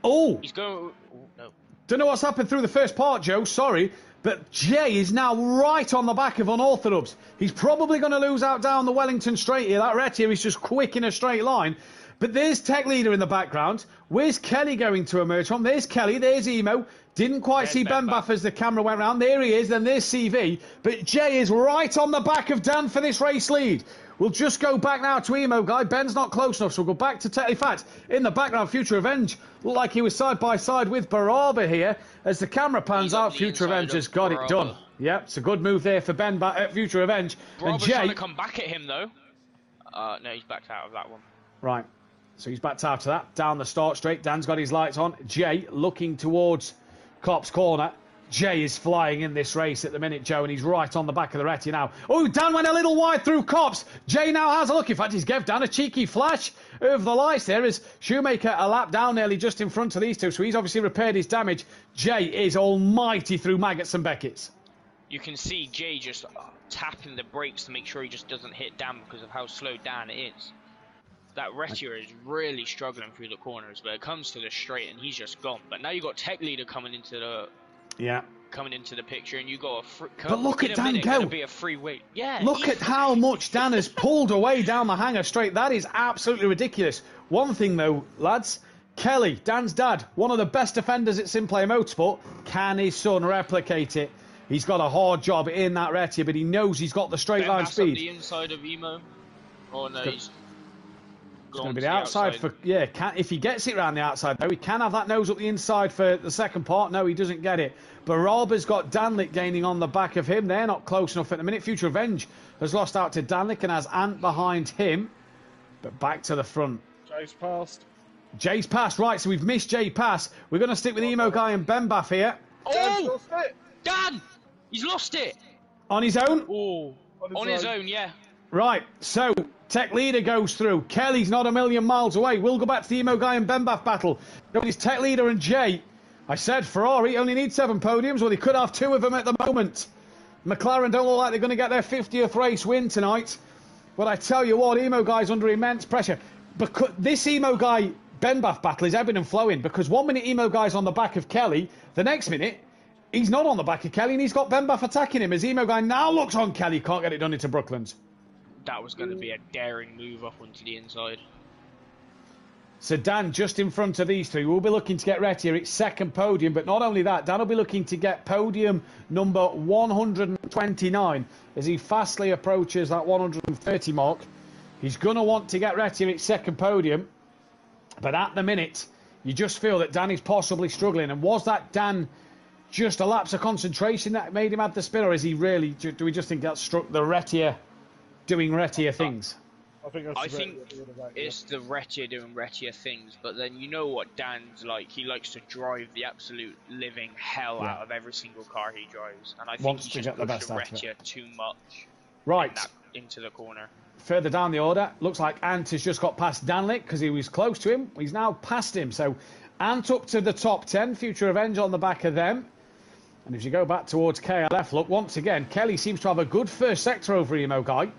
Oh! He's going... Oh, no. Don't know what's happened through the first part, Joe. Sorry. But Jay is now right on the back of Unorthodox. He's probably going to lose out down the Wellington straight here. That red here is just quick in a straight line. But there's Tech Leader in the background. Where's Kelly going to emerge from? There's Kelly. There's Emo. Didn't quite see Ben Baff as the camera went round. There he is. Then there's CV. But Jay is right on the back of Dan for this race lead. We'll just go back now to Emo Guy. Ben's not close enough, so we'll go back to Tech. In fact, in the background, Future Revenge looked like he was side by side with Baraba here. As the camera pans out, Future Revenge has got it done. Yep, it's a good move there for Ben Future Revenge. And Jay trying to come back at him though. No, he's backed out of that one. Right, so he's backed out of that. Down the start straight. Dan's got his lights on. Jay looking towards Cop's corner. Jay is flying in this race at the minute, Joe, and he's right on the back of the Retty now. Oh, Dan went a little wide through Cops. Jay now has a look. In fact, he's gave Dan a cheeky flash over the lights there as Shoemaker a lap down nearly just in front of these two, so he's obviously repaired his damage. Jay is almighty through Maggots and Beckett's. You can see Jay just tapping the brakes to make sure he just doesn't hit Dan because of how slow Dan is. That Rettier is really struggling through the corners, but it comes to the straight and he's just gone. But now you've got Tech Leader coming into the picture, and you got a but look at Dan go. Be a free weight. Yeah. Look at how much Dan has pulled away down the hangar straight. That is absolutely ridiculous. One thing though, lads, Kelly, Dan's dad, one of the best defenders at SimPlay Motorsport. Can his son replicate it? He's got a hard job in that Retia, but he knows he's got the straight line speed. Up the inside of Emo. Oh no, he's going to be the outside for if he gets it round the outside though, he can have that nose up the inside for the second part. No, he doesn't get it. Baraba's got Danlick gaining on the back of him. They're not close enough at the minute. Future Revenge has lost out to Danlick and has Ant behind him, but back to the front. Jay's passed. Jay's passed, right, so we've missed Jay pass. We're going to stick with Emo Guy and Benbaff here. Oh! Dan! He's lost it! On his own? Oh, on his own, yeah. Right, so Tech Leader goes through. Kelly's not a million miles away. We'll go back to the Emo Guy and Benbaff battle. It's Tech Leader and Jay. I said Ferrari only needs 7 podiums. Well, they could have 2 of them at the moment. McLaren don't look like they're going to get their 50th race win tonight. But I tell you what, Emo Guy's under immense pressure. Because this Emo Guy Benbaff battle is ebbing and flowing, because 1 minute Emo Guy's on the back of Kelly, the next minute he's not on the back of Kelly and he's got Benbaff attacking him as Emo Guy now looks on Kelly, can't get it done into Brooklands. That was going to be a daring move up onto the inside. So Dan just in front of these 3 will be looking to get Retia its second podium, but not only that, Dan will be looking to get podium number 129 as he fastly approaches that 130 mark. He's going to want to get Retia its second podium, but at the minute you just feel that Dan is possibly struggling. And was that Dan just a lapse of concentration that made him have the spin, or is he really, do we just think that struck the Retia doing Retia things? I think it's the Retia doing Retia things, but then you know what Dan's like. He likes to drive the absolute living hell out of every single car he drives, and I think he just pushed the Retia too much. Right. Into the corner. Further down the order, looks like Ant has just got past Danlick because he was close to him. He's now past him, so Ant up to the top 10. Future Revenge on the back of them. And if you go back towards KLF, look, once again, Kelly seems to have a good first sector over Emo Guy.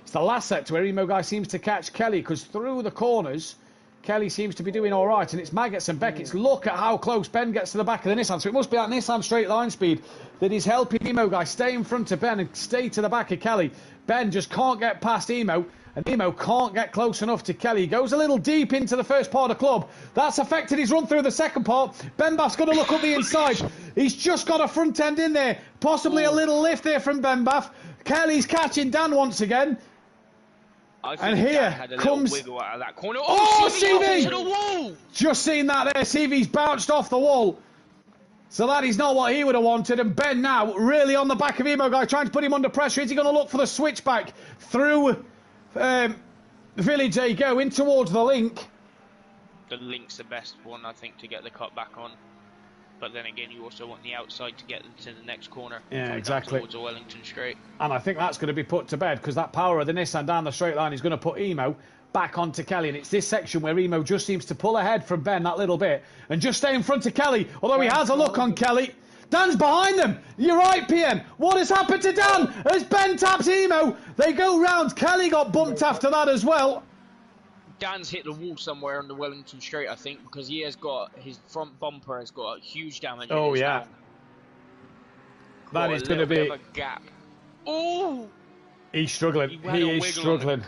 It's the last sector where Emo Guy seems to catch Kelly, because through the corners, Kelly seems to be doing all right. And it's Maggots and Beckett's. Look at how close Ben gets to the back of the Nissan. So it must be that Nissan straight line speed that is helping Emo Guy stay in front of Ben and stay to the back of Kelly. Ben just can't get past Emo, and Emo can't get close enough to Kelly. He goes a little deep into the first part of club. That's affected his run through the second part. Benbaff's going to look up the inside. He's just got a front end in there. Possibly a little lift there from Benbaff. Kelly's catching Dan once again. And here comes wiggle out of that corner. Oh, CV! To the wall! Just seen that there. CV's bounced off the wall. So that is not what he would have wanted. And Ben now really on the back of Emo Guy, trying to put him under pressure. Is he going to look for the switchback through Village? They go in towards the link. The link's the best one, I think, to get the cut back on. But then again, you also want the outside to get to the next corner. Yeah, exactly. Towards the Wellington straight. And I think that's going to be put to bed, because that power of the Nissan down the straight line is going to put Emo back onto Kelly. And it's this section where Emo just seems to pull ahead from Ben that little bit and just stay in front of Kelly, although he has a look on Kelly. Dan's behind them. You're right, PN. What has happened to Dan? As Ben taps Emo, they go round. Kelly got bumped after that as well. Dan's hit the wall somewhere on the Wellington straight, I think, because he has got his front bumper has got huge damage. Oh yeah, that is going to be a gap. Oh, he's struggling. He is struggling.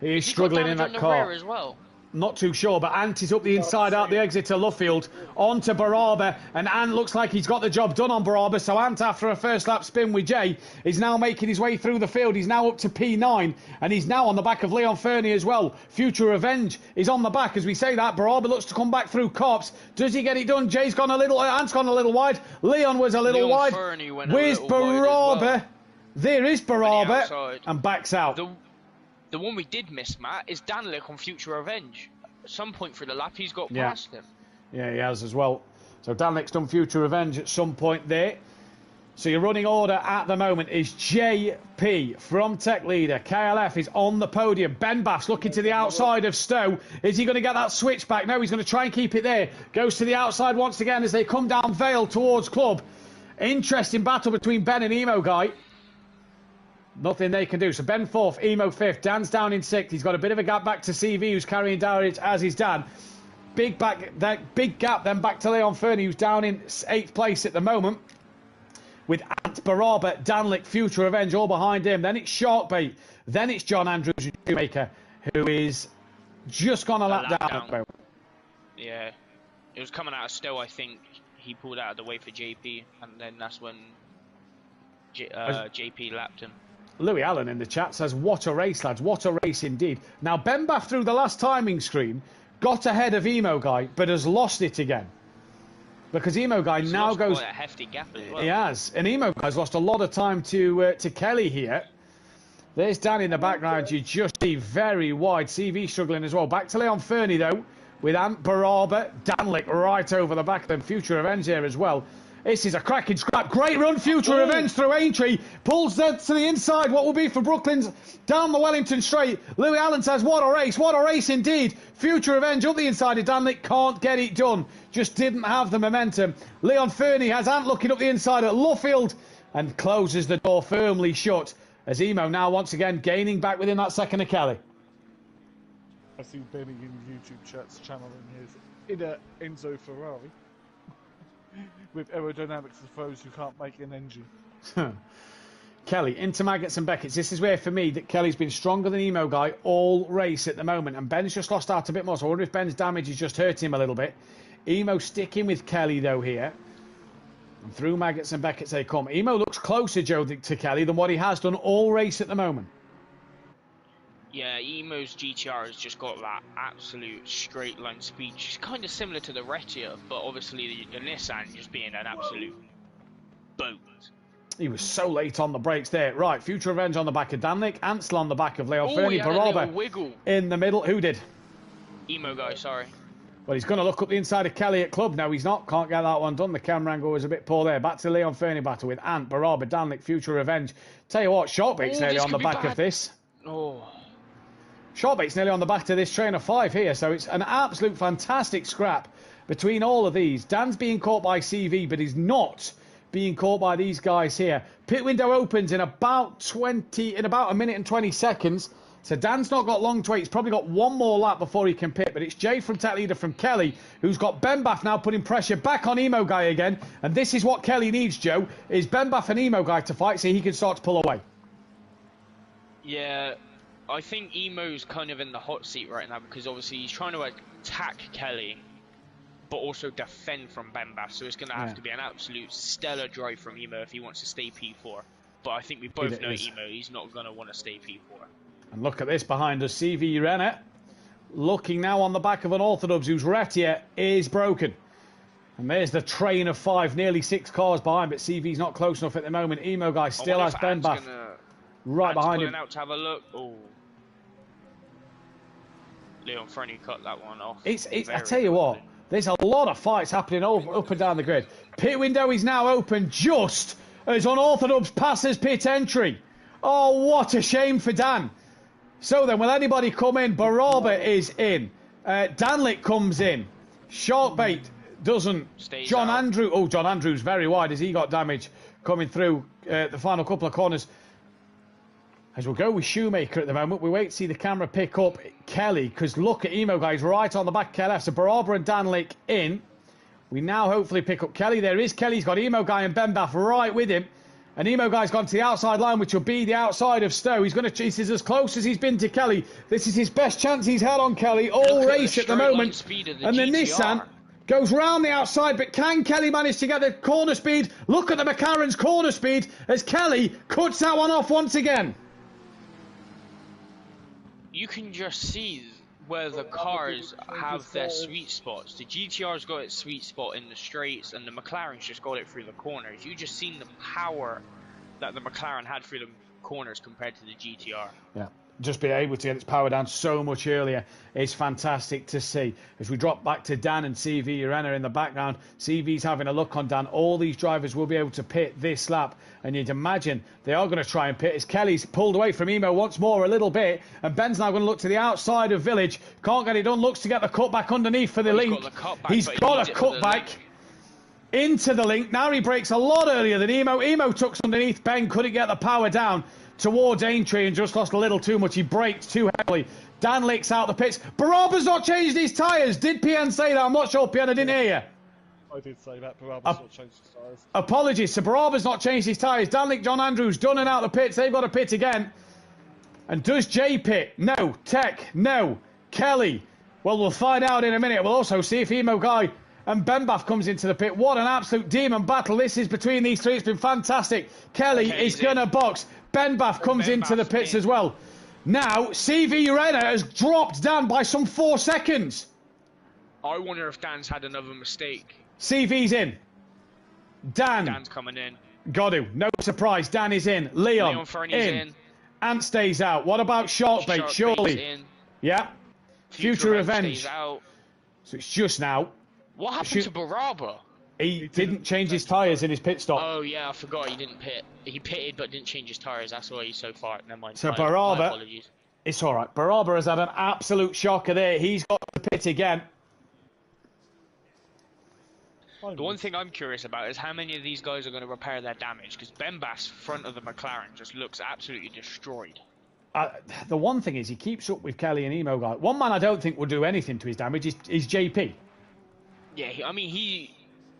He is struggling in that car as well. Not too sure, but Ant is up the inside out the exit to Luffield onto Baraba, and Ant looks like he's got the job done on Baraba. So Ant, after a first lap spin with Jay, is now making his way through the field. He's now up to P9, and he's now on the back of Leon Fernie as well. Future Revenge is on the back as we say that. Baraba looks to come back through Cops. Does he get it done? Jay's gone a little, Ant's gone a little wide. Leon was a little wide. Where's Baraba? Well. There is Baraba, and backs out. The one we did miss, Matt, is Danlick on Future Revenge. At some point through the lap, he's got past him. Yeah, he has as well. So Danlick's done Future Revenge at some point there. So your running order at the moment is JP from Tech Leader. KLF is on the podium. Benbaff's looking to the outside of Stowe. Is he going to get that switch back? No, he's going to try and keep it there. Goes to the outside once again as they come down Vale towards Club. Interesting battle between Ben and Emo Guy. Nothing they can do. So Ben 4th, Emo 5th. Dan's down in 6th. He's got a bit of a gap back to CV, who's carrying Dowridge as his dad. Big gap then back to Leon Fernie, who's down in 8th place at the moment. With Ant, Baraba, Danlick, Future Revenge all behind him. Then it's Sharkbait. Then it's John Andrews, Shoemaker, who is just gone a lap down. Yeah, it was coming out of Stowe, I think. He pulled out of the way for JP, and then that's when JP lapped him. Louis Allen in the chat says, what a race, lads. What a race indeed. Now, Ben Bath through the last timing screen got ahead of Emo Guy, but has lost it again. Because Emo Guy He's now lost goes... quite a hefty gap as well. He has. And Emo Guy's lost a lot of time to Kelly here. There's Dan in the background. You just see very wide. CV struggling as well. Back to Leon Fernie, though, with Ant Baraba. Danlick right over the back of them. Future Revenge here as well. This is a cracking scrap. Great run, Future Revenge through Aintree. Pulls that to the inside. What will be for Brooklyn's down the Wellington straight. Louis Allen says, what a race. What a race indeed. Future Revenge up the inside of Danlick. Can't get it done. Just didn't have the momentum. Leon Fernie has Ant looking up the inside at Luffield and closes the door firmly shut as Emo now once again gaining back within that second of Kelly. I see Benny in YouTube chats channeling his inner Enzo Ferrari with aerodynamics of those who can't make an engine. Kelly into Maggots and Beckett's. This is where for me that Kelly's been stronger than Emo Guy all race at the moment, and Ben's just lost out a bit more, so I wonder if Ben's damage is just hurting him a little bit. Emo sticking with Kelly though here, and through Maggots and Beckett's they come. Emo looks closer, Joe, to Kelly than what he has done all race at the moment. Yeah, Emo's GTR has just got that absolute straight line speed. She's kind of similar to the Retia, but obviously the Nissan just being an absolute boat. He was so late on the brakes there. Right, Future Revenge on the back of Danlick. Ansel on the back of Leo Fernie. Baraba wiggle in the middle. Who did? Emo Guy, sorry. Well, he's going to look up the inside of Kelly at Club. No, he's not. Can't get that one done. The camera angle was a bit poor there. Back to Leon Fernie battle with Ant, Baraba, Danlick, Future Revenge. Tell you what, Shortbait's nearly on the back of this. Oh. Shortbait's nearly on the back of this train of 5 here, so it's an absolute fantastic scrap between all of these. Dan's being caught by CV, but he's not being caught by these guys here. Pit window opens in about a minute and 20 seconds. So Dan's not got long to wait. He's probably got one more lap before he can pit. But it's Jay from Tech Leader from Kelly, who's got Ben Bath now putting pressure back on Emo Guy again. And this is what Kelly needs, Joe, is Ben Bath and Emo Guy to fight so he can start to pull away. Yeah, I think Emo's kind of in the hot seat right now because obviously he's trying to attack Kelly, but also defend from Ben Bath. So it's going to have to be an absolute stellar drive from Emo if he wants to stay P4. But I think we both know Emo, he's not going to want to stay P4. And look at this behind us, CV Renner, looking now on the back of an Orthodox whose Retia is broken. And there's the train of 5, nearly 6 cars behind, but CV's not close enough at the moment. Emo Guy still has Ben Bath right behind him. Out to have a look. Oh. Leon Fernie cut that one off. I tell you what, there's a lot of fights happening up and down the grid. Pit window is now open just as Unorthodox passes pit entry. Oh, what a shame for Dan. So then, will anybody come in? Baraba is in. Danlick comes in. Sharkbait doesn't. John Andrew. Oh, John Andrew's very wide as he got damage coming through the final couple of corners. As we'll go with Shoemaker at the moment, we wait to see the camera pick up Kelly, because look at Emo Guys right on the back of KLF. So Baraba and Danlick in. We now hopefully pick up Kelly. There is Kelly. He's got Emo Guy and Ben Bath right with him. And Emo Guy's gone to the outside line, which will be the outside of Stowe. He's going to chase as close as he's been to Kelly. This is his best chance he's had on Kelly all race at the moment. And the Nissan goes round the outside, but can Kelly manage to get the corner speed? Look at the McLaren's corner speed as Kelly cuts that one off once again. You can just see where the cars have their sweet spots. The GTR's got its sweet spot in the straights, and the McLaren's just got it through the corners. You just seen the power that the McLaren had through the corners compared to the GTR. Yeah, just being able to get its power down so much earlier is fantastic to see. As we drop back to Dan and CV Urena in the background, CV's having a look on Dan. All these drivers will be able to pit this lap, and you'd imagine they are going to try and pit as Kelly's pulled away from Emo once more a little bit, and Ben's now going to look to the outside of Village. Can't get it done, looks to get the cut back underneath for the link. He's got a cut back into the link. Now he breaks a lot earlier than Emo. Emo tucks underneath. Ben couldn't get the power down towards Aintree and just lost a little too much. He braked too heavily. Dan licks out the pits. Baraba's not changed his tyres. Did PN say that? I'm not sure, PN. I didn't hear you. I did say that. Baraba's not changed his tyres. Apologies. So Baraba's not changed his tyres. Danlick, John Andrews done and out the pits. They've got to pit again. And does Jay pit? No. Tech? No. Kelly? Well, we'll find out in a minute. We'll also see if Emo Guy and Benbaf comes into the pit. What an absolute demon battle this is between these three. It's been fantastic. Kelly is going to box. Benbaf comes into the pits as well. Now, CV Renner has dropped Dan by some 4 seconds. I wonder if Dan's had another mistake. CV's in. Dan's coming in. Got to. No surprise. Dan is in. Leon Fernie's in. Ant stays out. What about Sharkbait? Surely. In. Yeah. Future Revenge. Stays out. So it's just now. What happened to Baraba? He didn't change his tyres in his pit stop. Oh, yeah, I forgot he didn't pit. He pitted but didn't change his tyres. That's why he's so far. Never mind. So my apologies. It's all right. Baraba has had an absolute shocker there. He's got to pit again. The one thing I'm curious about is how many of these guys are going to repair their damage, because Benbaf's front of the McLaren just looks absolutely destroyed. The one thing is he keeps up with Kelly and Emo Guy. One man I don't think will do anything to his damage is JP. Yeah, I mean,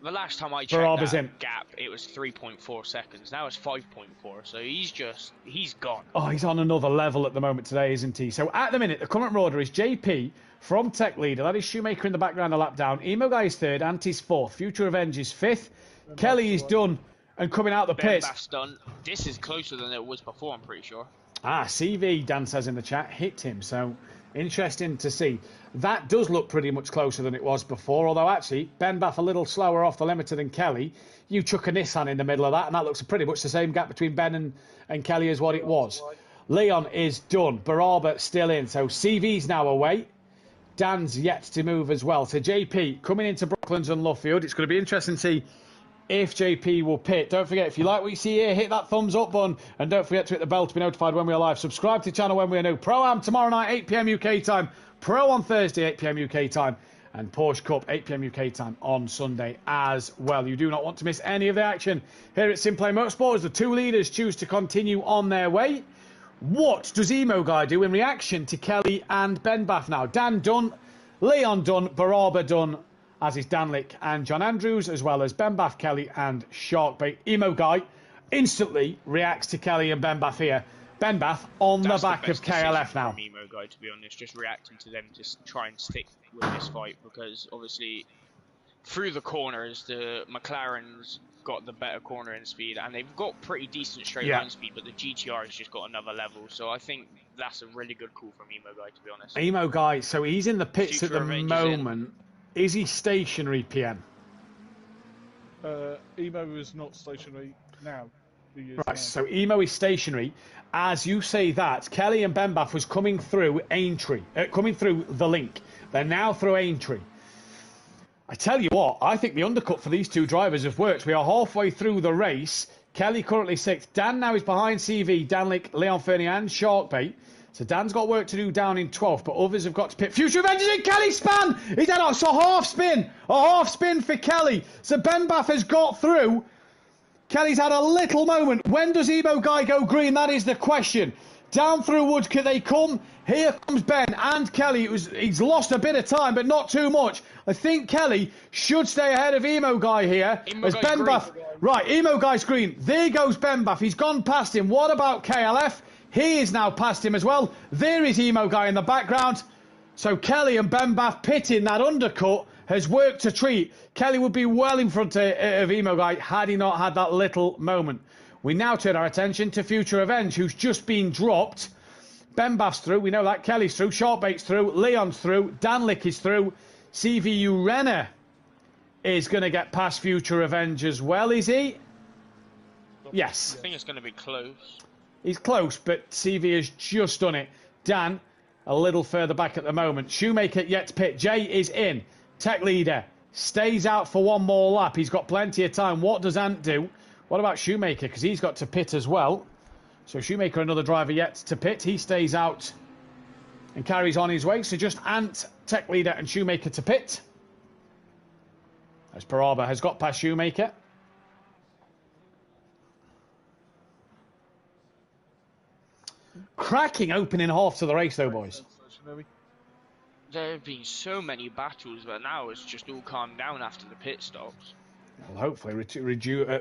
the last time I checked that gap, it was 3.4 seconds. Now it's 5.4, so he's gone. Oh, he's on another level at the moment today, isn't he? So at the minute, the current order is JP from Tech Leader. That is Shoemaker in the background, a lap down. Emo Guy is 3rd, Anti's 4th. Future Revenge is 5th. Kelly is done and coming out the pit. Benbaf's done. This is closer than it was before, I'm pretty sure. CV, Dan says in the chat, hit him. So interesting to see. That does look pretty much closer than it was before, although actually Benbaf a little slower off the limiter than Kelly. You chuck a Nissan in the middle of that, and that looks pretty much the same gap between Ben and Kelly as what it was. Leon is done. Baraba still in. So CV's now away. Dan's yet to move as well. So JP coming into Brooklands and Luffield. It's going to be interesting to see if JP will pit. Don't forget, if you like what you see here, hit that thumbs up button. And don't forget to hit the bell to be notified when we are live. Subscribe to the channel when we are new. Pro-Am tomorrow night, 8 PM UK time. Pro on Thursday, 8 PM UK time. And Porsche Cup, 8 PM UK time on Sunday as well. You do not want to miss any of the action here at SimPlay Motorsport as the two leaders choose to continue on their way. What does Emo Guy do in reaction to Kelly and Benbaf now? Dan done, Leon done, Baraba done, as is Danlick and John Andrews, as well as Benbaf, Kelly and Sharkbait. Emo Guy instantly reacts to Kelly and Benbaf here. Benbaf on the back of KLF now. From Emo Guy, to be honest, just reacting to them to try and stick with this fight, because obviously through the corners the McLaren's got the better cornering speed and they've got pretty decent straight line speed, but the GTR has just got another level. So I think that's a really good call from Emo Guy, to be honest. Emo Guy, so he's in the pits Future at the moment. Is he stationary, PM? Emo is not stationary now. Right, so Emo is stationary. As you say that, Kelly and Benbaf was coming through Aintree, coming through the link. They're now through Aintree. I tell you what, I think the undercut for these two drivers have worked. We are halfway through the race. Kelly currently 6th. Dan now is behind CV, Danlick, Leon Fernie and Sharkbait. So Dan's got work to do down in 12th, but others have got to pit. Future Revenge is in. Kelly span! He's had a half spin. A half spin for Kelly. So Benbaf has got through. Kelly's had a little moment. When does Emo Guy go green? That is the question. Down through Woods can they come? Here comes Ben and Kelly. He's lost a bit of time, but not too much. I think Kelly should stay ahead of Emo Guy here. As Benbaf. Right, Emo Guy's green. There goes Benbaf. He's gone past him. What about KLF? He is now past him as well. There is Emo Guy in the background. So Kelly and Benbaf pitting that undercut has worked a treat. Kelly would be well in front of Emo Guy had he not had that little moment. We now turn our attention to Future Revenge, who's just been dropped. Benbaf's through, we know that. Kelly's through, Sharkbait's through, Leon's through, Danlick is through. CVU Renner is going to get past Future Revenge as well, is he? Yes. I think it's going to be close. He's close, but CV has just done it. Dan, a little further back at the moment. Shoemaker yet to pit. Jay is in. Tech Leader stays out for one more lap. He's got plenty of time. What does Ant do? What about Shoemaker? Because he's got to pit as well. So Shoemaker, another driver yet to pit. He stays out and carries on his way. So just Ant, Tech Leader and Shoemaker to pit. As Baraba has got past Shoemaker. Cracking opening half to the race though, boys. There have been so many battles, but now it's just all calmed down after the pit stops. Well, hopefully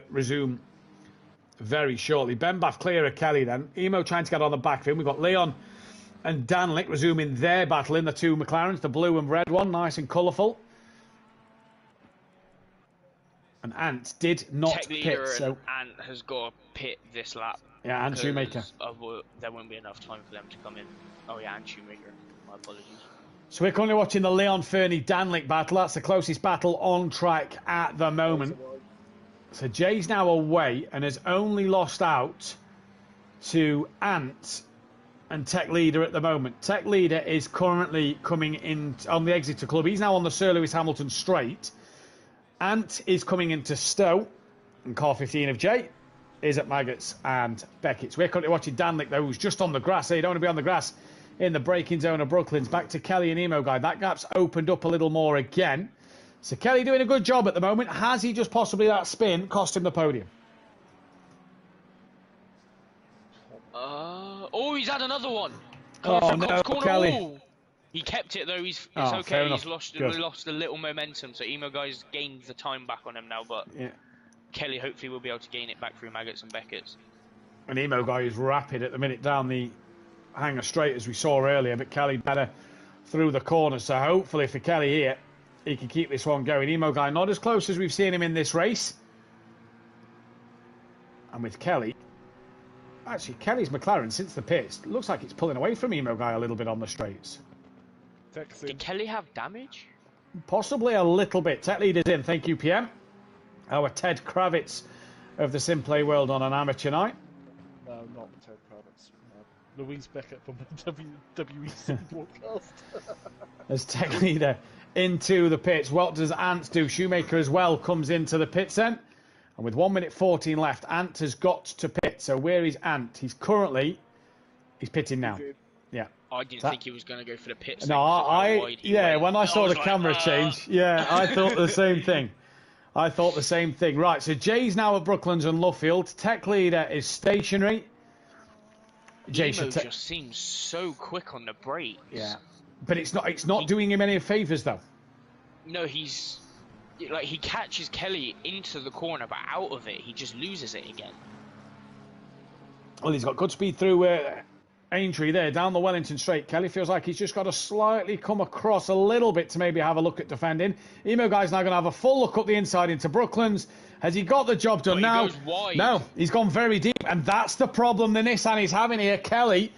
resume very shortly. Benbaf clear of Kelly then. Emo trying to get on the back of him. We've got Leon and Danlick resuming their battle in the two McLarens, the blue and red one, nice and colourful. And Ant did not Tech pit, leader so and Ant has got to pit this lap. yeah, and Shoemaker. There won't be enough time for them to come in. Oh yeah, and Shoemaker. My apologies. So we're currently watching the Leon Fernie-Danlick battle. That's the closest battle on track at the moment. So Jay's now away and has only lost out to Ant and Tech Leader at the moment. Tech Leader is currently coming in on the Exeter Club. He's now on the Sir Lewis Hamilton straight. Ant is coming into Stowe, and car 15 of Jay is at Maggots and Beckett's. We're currently watching Danlick, though, who's just on the grass. So you don't want to be on the grass in the braking zone of Brooklands. Back to Kelly and Emo Guy. That gap's opened up a little more again. So Kelly doing a good job at the moment. Has he just possibly that spin cost him the podium? Oh, he's had another one. Oh, no, Kelly. Oh. He kept it though. It's Oh, fair okay. enough. He's lost a little momentum. So Emo Guy's gained the time back on him now, but Yeah. Kelly hopefully will be able to gain it back through Maggots and Beckett's. And Emo Guy is rapid at the minute down the hanger straight as we saw earlier, but Kelly better through the corner. So hopefully for Kelly here, he can keep this one going. Emo Guy not as close as we've seen him in this race. And with Kelly, actually Kelly's McLaren since the pits looks like it's pulling away from Emo Guy a little bit on the straights. Did Kelly have damage? Possibly a little bit. Tech Leader's in. Thank you, PM. Our Ted Kravitz of the SimPlay world on an amateur night. No, not Ted Kravitz. Louise Beckett from the WEC broadcast. As Tech Leader into the pits. What does Ant do? Shoemaker as well comes into the pits then. And with 1 minute 14 left, Ant has got to pit. So where is Ant? He's pitting now. Yeah. I didn't think he was going to go for the pits. No, when I saw the camera change, I thought the same thing. Right, so Jay's now at Brooklands and Luffield. Tech Leader is stationary. Jay just seems so quick on the brakes. Yeah, but it's not doing him any favours though. No, he catches Kelly into the corner, but out of it, he just loses it again. Well, he's got good speed through Aintree there, down the Wellington straight. Kelly feels like he's just got to slightly come across a little bit to maybe have a look at defending. Emo Guy's now going to have a full look up the inside into Brooklands. Has he got the job done now? Goes wide. No, he's gone very deep, and that's the problem the Nissan is having here. Kelly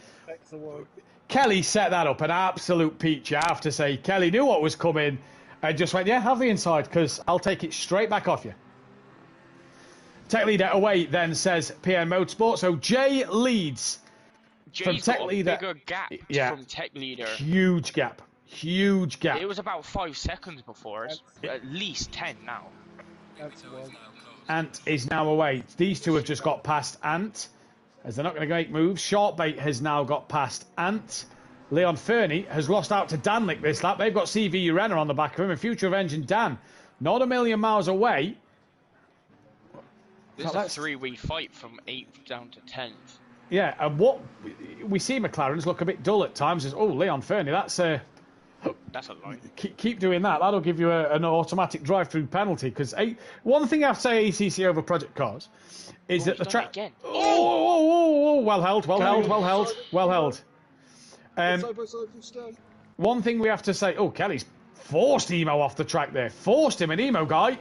set that up, an absolute peach, I have to say. Kelly knew what was coming and just went, yeah, have the inside, because I'll take it straight back off you. Tech Leader away then, says PNMotorsport. So Jay leads. Jay's from Tech got Leader, a bigger gap from Tech Leader. Huge gap. It was about 5 seconds before us. At least 10 now. Ant is now away. These two have just got past Ant, as they're not going to make moves. Sharpbait has now got past Ant. Leon Fernie has lost out to Danlick this lap. They've got CV Urena on the back of him, and Future of Engine Dan not a million miles away. This is a three-way fight from 8th down to 10th. Yeah, and what we see McLaren's look a bit dull at times. Is Leon Fernie, that's a lie. Keep doing that. That'll give you an automatic drive-through penalty. Because one thing I have to say ACC over Project Cars is that the track. Well held. One thing we have to say. Kelly's forced Emo off the track there. Forced him, an Emo guy.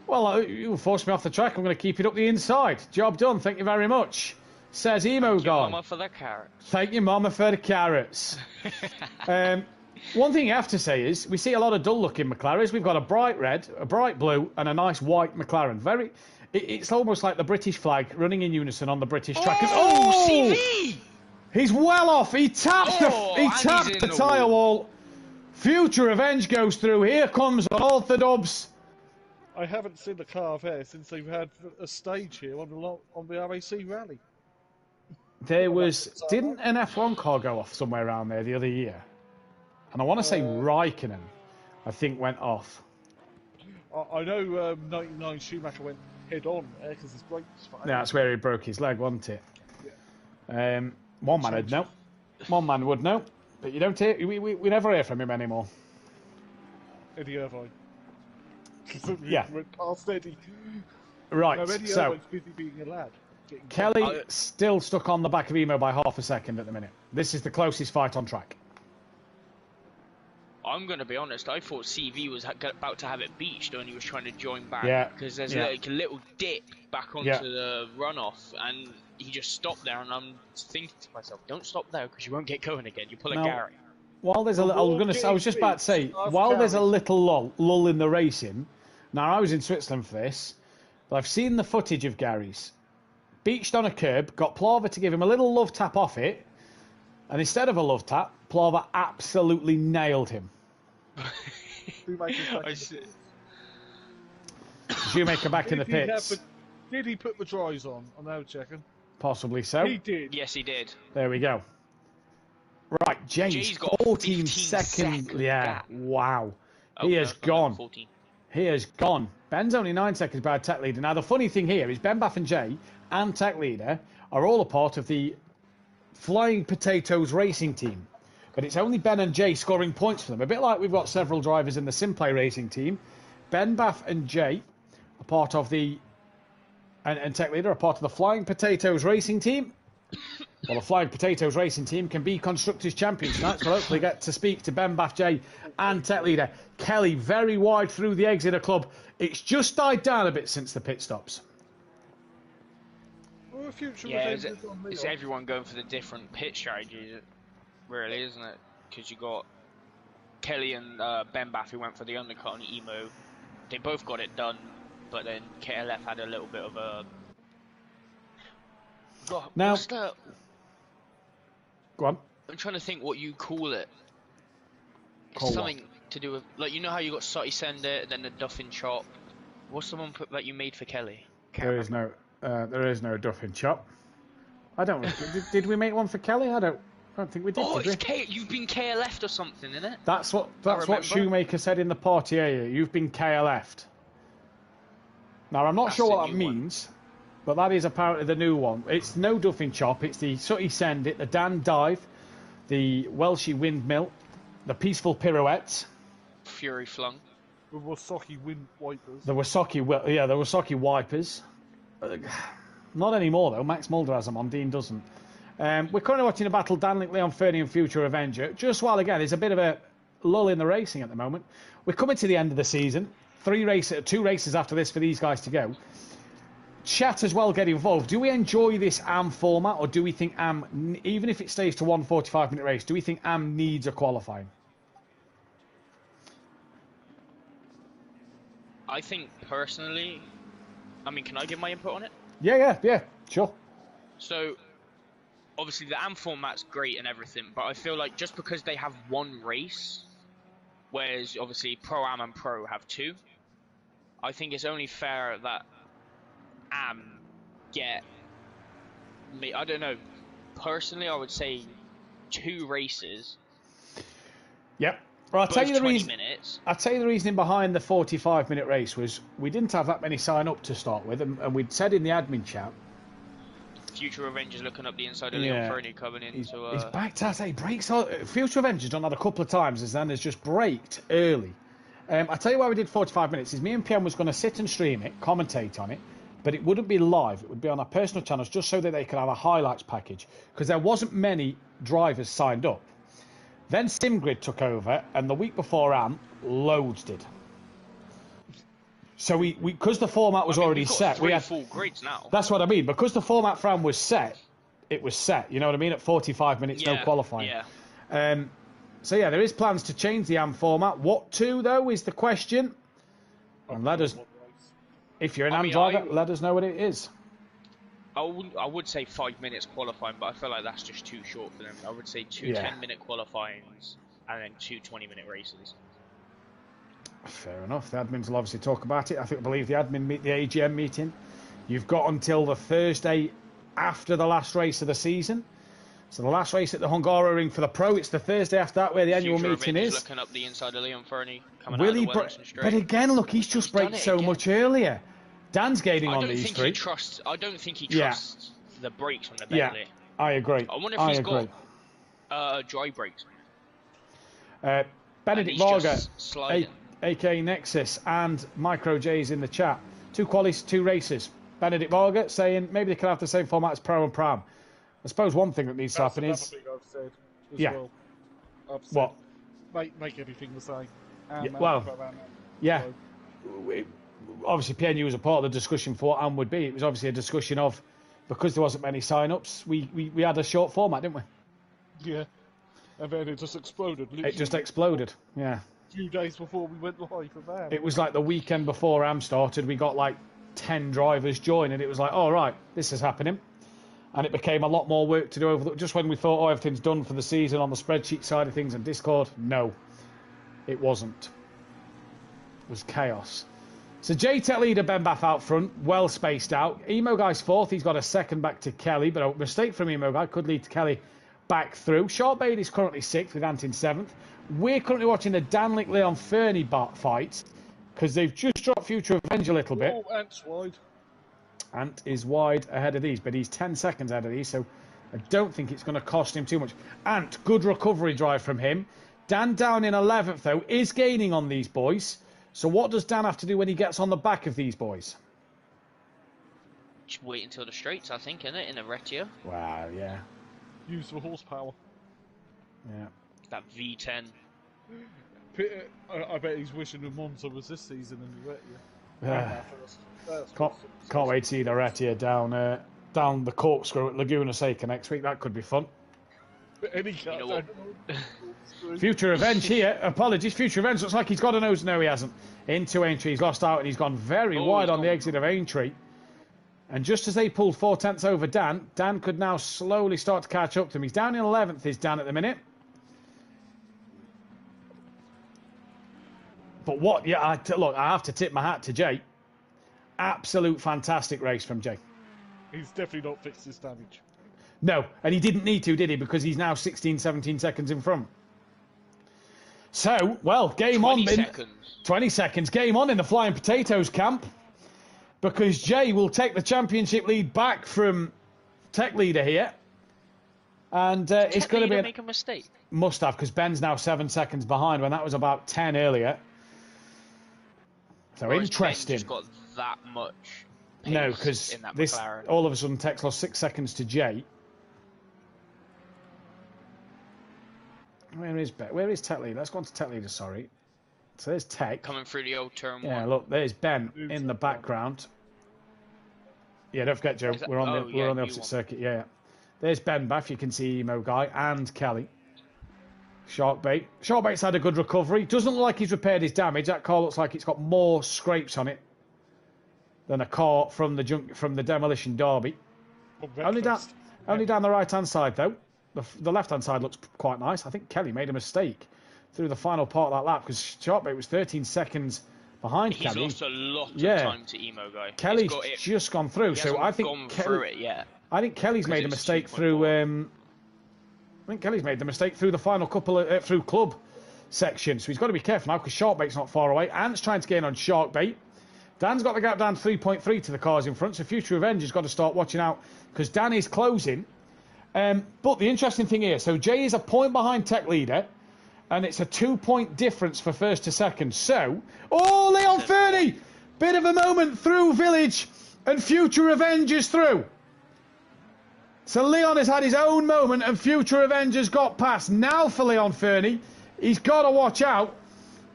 Well, you forced me off the track. I'm going to keep it up the inside. Job done. Thank you very much. Says Emo guy. Mama for the carrots. Thank you, Mama, for the carrots. One thing you have to say is we see a lot of dull-looking McLarens. We've got a bright red, a bright blue, and a nice white McLaren. It's almost like the British flag running in unison on the British track. CV! He's well off. He tapped the tyre wall. Future Revenge goes through. Here comes all the dubs. I haven't seen the car there since they've had a stage here on the RAC rally. Didn't an F1 car go off somewhere around there the other year? And I want to say Raikkonen, I think, went off. I know 99 Schumacher went head on because his brakes fired. Yeah, that's where he broke his leg, wasn't it? Yeah. One man would know. One man would know. But you don't hear, we never hear from him anymore. Eddie Irvine. Yeah. Went past Eddie. Right, no, Eddie so Irvine's busy being a lad. Kelly still stuck on the back of Emo by half a second at the minute. This is the closest fight on track. I'm going to be honest, I thought CV was about to have it beached when he was trying to join back. Yeah. Because there's Yeah. like a little dip back onto Yeah. the runoff, and he just stopped there, and I'm thinking to myself, don't stop there because you won't get going again. You pull a No. Gary. While there's a little, I was just about to say, while there's a little lull in the racing, now I was in Switzerland for this, but I've seen the footage of Gary's. Beached on a curb, got Plava to give him a little love tap off it, and instead of a love tap, Plava absolutely nailed him. Shoemaker back in the pits. Did he put the dries on? I'm now checking. Possibly so. He did. Yes, he did. There we go. Right, Jay's got 14 15 second. second Yeah, gap. wow. Oh, He no, has it's not gone. 14. He has gone. Ben's only 9 seconds behind Tech Leader. Now, the funny thing here is Ben Baff and Jay and Tech Leader are all a part of the Flying Potatoes racing team. But it's only Ben and Jay scoring points for them. A bit like we've got several drivers in the SimPlay racing team. Ben Baff and Jay are part of the... And Tech Leader are part of the Flying Potatoes racing team. Well, the Flying Potatoes racing team can be Constructors Champions tonight, so we'll hopefully get to speak to Ben Baff, Jay and Tech Leader. Kelly very wide through the Exeter Club. It's just died down a bit since the pit stops. Well, future Yeah, revenge on it's Leon. everyone going for the different pit strategies, really, isn't it? Because you got Kelly and Ben Baff who went for the undercut on Emo. They both got it done, but then KLF had a little bit of a... God, Now- what's the... Go on. I'm trying to think what you call it. It's Call what? something to do with... Like, you know how you got Sotty Send it, and then the Duffin chop? What's the one that you made for Kelly? There is no Duffin chop. I don't know. Did we make one for Kelly? I don't think we did. Oh, did it's we? You've been KLF'd or something, isn't it? That's what remember. Shoemaker said in the party area. You've been KLF'd. Now I'm not That's sure the what that new one. means, but that is apparently the new one. It's no Duffin chop. It's the Sooty Send it, the Dan dive, the Welshie windmill, the peaceful pirouettes, Fury flung. With Wasaki wind wipers. the Wasaki wipers. Not anymore though. Max Mulder has them on. Dean doesn't. We're currently watching a battle Danlick, Leon Fernie and Future Avenger. Just while again, there's a bit of a lull in the racing at the moment. We're coming to the end of the season. 2 races after this for these guys to go. Chat as well get involved. Do we enjoy this AM format, or do we think AM, even if it stays to 1 45-minute race, do we think AM needs a qualifying? I think personally, I mean, can I give my input on it? Yeah, sure. So, obviously the AM format's great and everything, but I feel like just because they have one race, whereas obviously Pro-Am and Pro have 2, I think it's only fair that AM get, I don't know, personally I would say 2 races. Yep. Well, I'll tell both you the 20 reason. minutes. I'll tell you the reasoning behind the 45-minute race was we didn't have that many sign up to start with, and we'd said in the admin chat. Future Avengers looking up the inside of Yeah. Leon Fernie coming in. He's So, backed out. He breaks. Future Avengers done that a couple of times, as then has just braked early. I tell you why we did 45 minutes is me and PM was going to sit and stream it, commentate on it, but it wouldn't be live. It would be on our personal channels just so that they could have a highlights package because there wasn't many drivers signed up. Then SimGrid took over, and the week before AM, loads did. So we because the format was already we've got set, 3 we had. full grids now. That's what I mean. Because the format for AM was set, it was set. You know what I mean? At 45 minutes, no qualifying. Yeah. So yeah, there is plans to change the AM format. What to though is the question. And let us, if you're an I AM mean, driver, let us know what it is. I would say 5 minutes qualifying, but I feel like that's just too short for them. I would say 2 Yeah. 10-minute qualifyings and then 2 20-minute races. Fair enough. The admins will obviously talk about it. I believe the AGM meeting. You've got until the Thursday after the last race of the season. So the last race at the Hungaro Ring for the Pro, it's the Thursday after that where the annual Future meeting Avengers is. looking up the inside of Leon Fernie coming Will out he of the Wellington Straight. But again, look, he's just done braked it so again. much earlier. Dan's gaining I on don't these think three. I don't think he Yeah. trusts the brakes on the Yeah, Bentley. I agree. I wonder if I he's agree. got dry brakes. Benedict he's Varga, just sliding. aka Nexus, and Micro J's in the chat. 2 qualies, 2 races. Benedict Varga, saying maybe they could have the same format as Pro and Pram. I suppose one thing that needs to That's happen another is... thing I've said as Yeah. well. I've said, What? Make everything the same. Yeah, well, yeah. Obviously, PNU was a part of the discussion for what AM would be. It was obviously a discussion of, because there wasn't many sign-ups, we had a short format, didn't we? Yeah. And then it just exploded. It just exploded, yeah. A few days before we went live for that. It was like the weekend before AM started, we got like 10 drivers join, and it was like, oh, right, this is happening. And it became a lot more work to do over just when we thought, oh, everything's done for the season on the spreadsheet side of things and Discord. No, it wasn't. It was chaos. So J-Tech leader Ben Baff out front, well spaced out. Emo Guy's fourth, he's got a second back to Kelly, but a mistake from Emo Guy could lead to Kelly back through. Short Bade is currently sixth with Ant in seventh. We're currently watching the Danlick Leon Fernie fight because they've just dropped Future Revenge a little bit. Oh, Ant's wide. Ant is wide ahead of these, but he's 10 seconds ahead of these, so I don't think it's going to cost him too much. Ant, good recovery drive from him. Dan down in 11th, though, is gaining on these boys. So what does Dan have to do when he gets on the back of these boys? Just wait until the straights, I think, innit? In a Retia. Wow, yeah. Use the horsepower. Yeah. That V10. I bet he's wishing the Monza was this season in the Retia. Can't wait to see the Retia down the corkscrew at Laguna Seca next week. That could be fun. Any car, know what? Future Revenge here. Apologies. Future Revenge looks like he's got a nose. No, he hasn't. Into Aintree. He's lost out and he's gone very wide on the exit of Aintree. And just as they pulled 4/10 over Dan, Dan could now slowly start to catch up to him. He's down in 11th, is Dan at the minute. But what? Yeah, look, I have to tip my hat to Jay. Absolute fantastic race from Jay. He's definitely not fixed his damage. No, and he didn't need to, did he? Because he's now 16, 17 seconds in front. So, well, game 20 on. seconds. 20 seconds. Game on in the Flying Potatoes camp. Because Jay will take the championship lead back from Tech Leader here. And it's going to be... make a mistake? Must have, because Ben's now 7 seconds behind when that was about 10 earlier. So Or has interesting. Ben just got that much pace No, because in that this McLaren? all of a sudden Tech's lost 6 seconds to Jay. Where is Tech Leader? Let's go on to Tech Leader, sorry. So there's Tech. Coming through the old turn Yeah, one. look, there's Ben in the background. Yeah, don't forget, Joe, we're on the opposite circuit. Yeah. There's Ben Baff, you can see Emo Guy, and Kelly. Sharkbait. Sharkbait's had a good recovery. Doesn't look like he's repaired his damage. That car looks like it's got more scrapes on it than a car from the Demolition Derby. Only down the right-hand side, though. The left-hand side looks quite nice. I think Kelly made a mistake through the final part of that lap because Sharkbait was 13 seconds behind He's Kelly. lost a lot of time to Emo Guy. Kelly's just gone through, so I think through it yet. I think Kelly's made a mistake through. I think Kelly's made the mistake through the final couple of through club section, so he's got to be careful now because Sharkbait's not far away. Ant's trying to gain on Sharkbait. Dan's got the gap down 3.3 to the cars in front, so Future Revenge has got to start watching out because Dan is closing. But the interesting thing here, so Jay is a point behind Tech Leader, and it's a 2-point difference for first to second. So, Leon Fernie, bit of a moment through Village, and Future Revenge is through. So Leon has had his own moment, and Future Revenge has got past. Now for Leon Fernie, he's got to watch out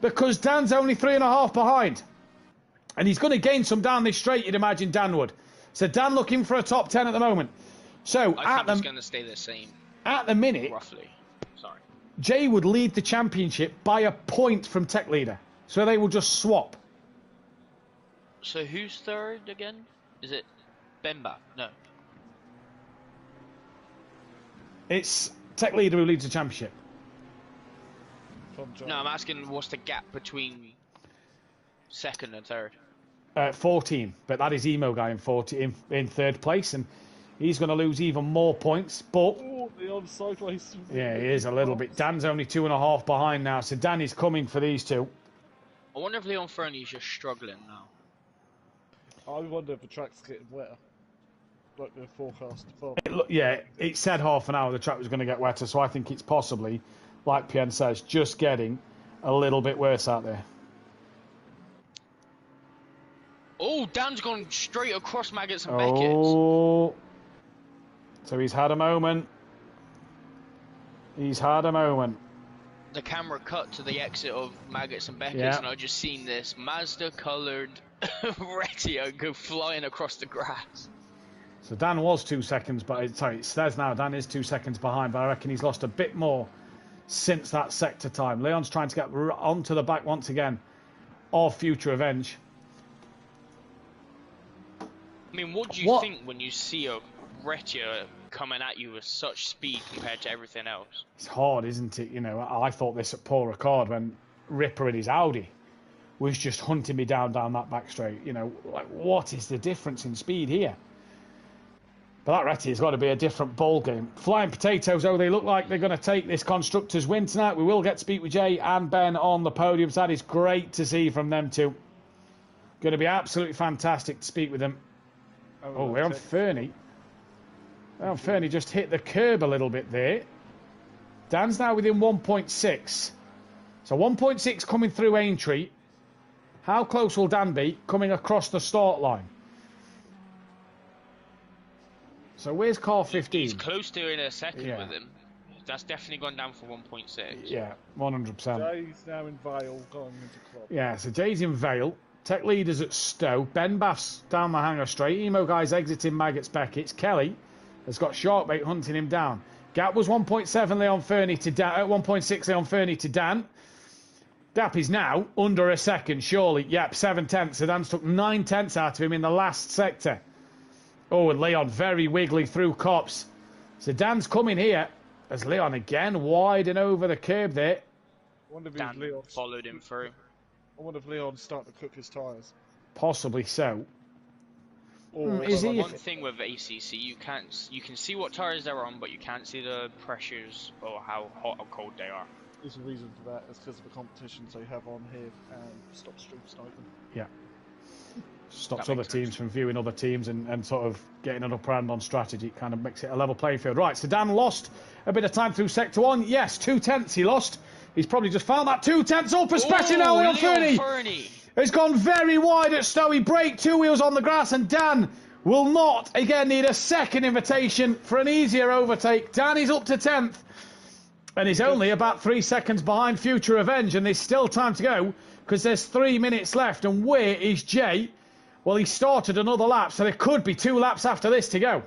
because Dan's only 3.5 behind. And he's going to gain some down this straight, you'd imagine Dan would. So Dan looking for a top 10 at the moment. So I think it's going to stay the same. At the minute, roughly. Sorry. Jay would lead the championship by a point from Tech Leader. So they will just swap. So who's third again? Is it Bemba? No. It's Tech Leader who leads the championship. No, I'm asking what's the gap between second and third? 14, but that is Emo Guy in third place, and he's going to lose even more points. But Leon sideways. Yeah, he is a little bit. Dan's only 2.5 behind now, so Dan is coming for these two. I wonder if Leon Fernie's just struggling now. I wonder if the track's getting wetter, like the forecast. It said half an hour the track was going to get wetter, so I think it's possibly, like Pien says, just getting a little bit worse out there. Oh, Dan's gone straight across Maggots and Beckett's. Oh. So he's had a moment. He's had a moment. The camera cut to the exit of Maggots and Beckett's, Yeah. and I just seen this Mazda-coloured Retio go flying across the grass. So Dan was 2 seconds, but sorry, it says now Dan is 2 seconds behind, but I reckon he's lost a bit more since that sector time. Leon's trying to get onto the back once again of Future Revenge. I mean, what do you think when you see a Retio coming at you with such speed compared to everything else? It's hard, isn't it? You know, I thought this at Paul Ricard when Ripper in his Audi was just hunting me down that back straight. You know, like, what is the difference in speed here? But that Retti's got to be a different ball game. Flying Potatoes, oh, they look like they're going to take this Constructors win tonight. We will get to speak with Jay and Ben on the podiums. That is great to see from them two. Going to be absolutely fantastic to speak with them. Oh, Leon Fernie. Leon Fernie just hit the curb a little bit there. Dan's now within 1.6. So 1.6 coming through Aintree. How close will Dan be coming across the start line? So where's car 15? He's close to in a second with him. That's definitely gone down for 1.6. Yeah, 100%. Jay's now in Vale, going into club. Yeah, so Jay's in Vale. Tech leaders at Stowe. Ben Bath's down the hanger straight. Emo guy's exiting Maggots Beckett's. Kelly has got Sharkbait hunting him down. Gap was 1.7 Leon Fernie to Dan. 1.6 Leon Fernie to Dan. Gap is now under a second, surely. Yep, 7 tenths. So Dan's took 9 tenths out of him in the last sector. Oh, and Leon very wiggly through cops. So Dan's coming here. As Leon again wide and over the curb there. I wonder if Dan Leon followed him through. I wonder if Leon's starting to cook his tyres. Possibly so. Or Is he? One thing with ACC, you can see what tyres they're on, but you can't see the pressures or how hot or cold they are. There's a reason for that. It's because of the competitions they have on here and stop stream sniping. Yeah. Stops other teams from viewing other teams and sort of getting an upper hand on strategy. It kind of makes it a level playing field. Right, so Dan lost a bit of time through sector 1. Yes, 2 tenths he lost. He's probably just found that 2 tenths up, especially now Leon Fernie. It's gone very wide at Stowe. He braked 2 wheels on the grass, and Dan will not, again, need a second invitation for an easier overtake. Dan is up to 10th, and he's only about 3 seconds behind Future Revenge, and there's still time to go, because there's 3 minutes left. And where is Jay? Well, he started another lap, so there could be 2 laps after this to go.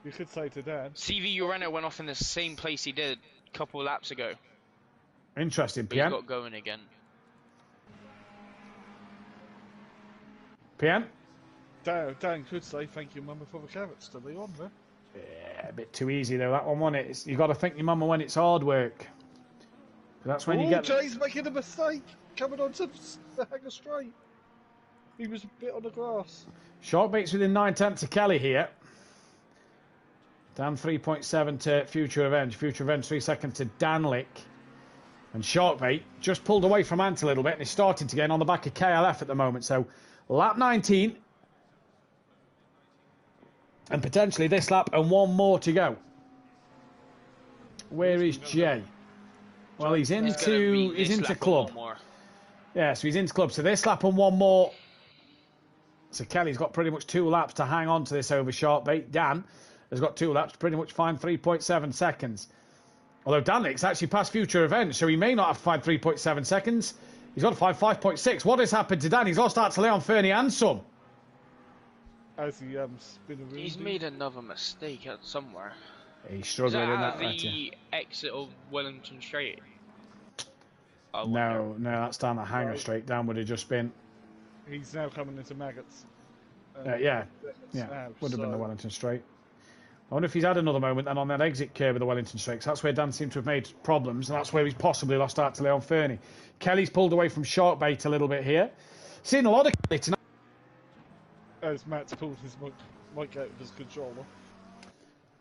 You could say to Dan. CV Ureno went off in the same place he did a couple of laps ago. Interesting, He's PN. got going again. PN? Dan could say thank you, Mama, for the carrots to Leon, man. Yeah, a bit too easy though, that one, wasn't it? You got to thank your mama when it's hard work. That's when you get. Jay's making a mistake. Coming onto the hanger straight. He was a bit on the grass. Sharkbait's within 9 tenths of Kelly here. Dan 3.7 to Future Revenge. Future Revenge 3 seconds to Danlick. And Sharkbait just pulled away from Ant a little bit and is starting to get on the back of KLF at the moment. So lap 19. And potentially this lap and 1 more to go. Where is Jay? Well, he's into club. Yeah, so he's into club. So this lap and 1 more. So Kelly's got pretty much 2 laps to hang on to this over Sharkbait. Dan has got 2 laps to pretty much find 3.7 seconds. Although Danlick's actually passed Future Revenge, so he may not have to find 3.7 seconds. He's got to find 5.6. What has happened to Dan? He's lost out to Leon Fernie and some. As he spin around. He's made another mistake somewhere. He's struggling in that. The exit of Wellington Straight. No, that's down the hanger straight. Dan would have just been. He's now coming into Maggots. Yeah, would have been the Wellington Straight. I wonder if he's had another moment then on that exit curve of the Wellington Straight. That's where Dan seems to have made problems, and that's where he's possibly lost out to Leon Fernie. Kelly's pulled away from Sharkbait a little bit here. Seen a lot of Kelly tonight. As Matt's pulled his mic out of his controller.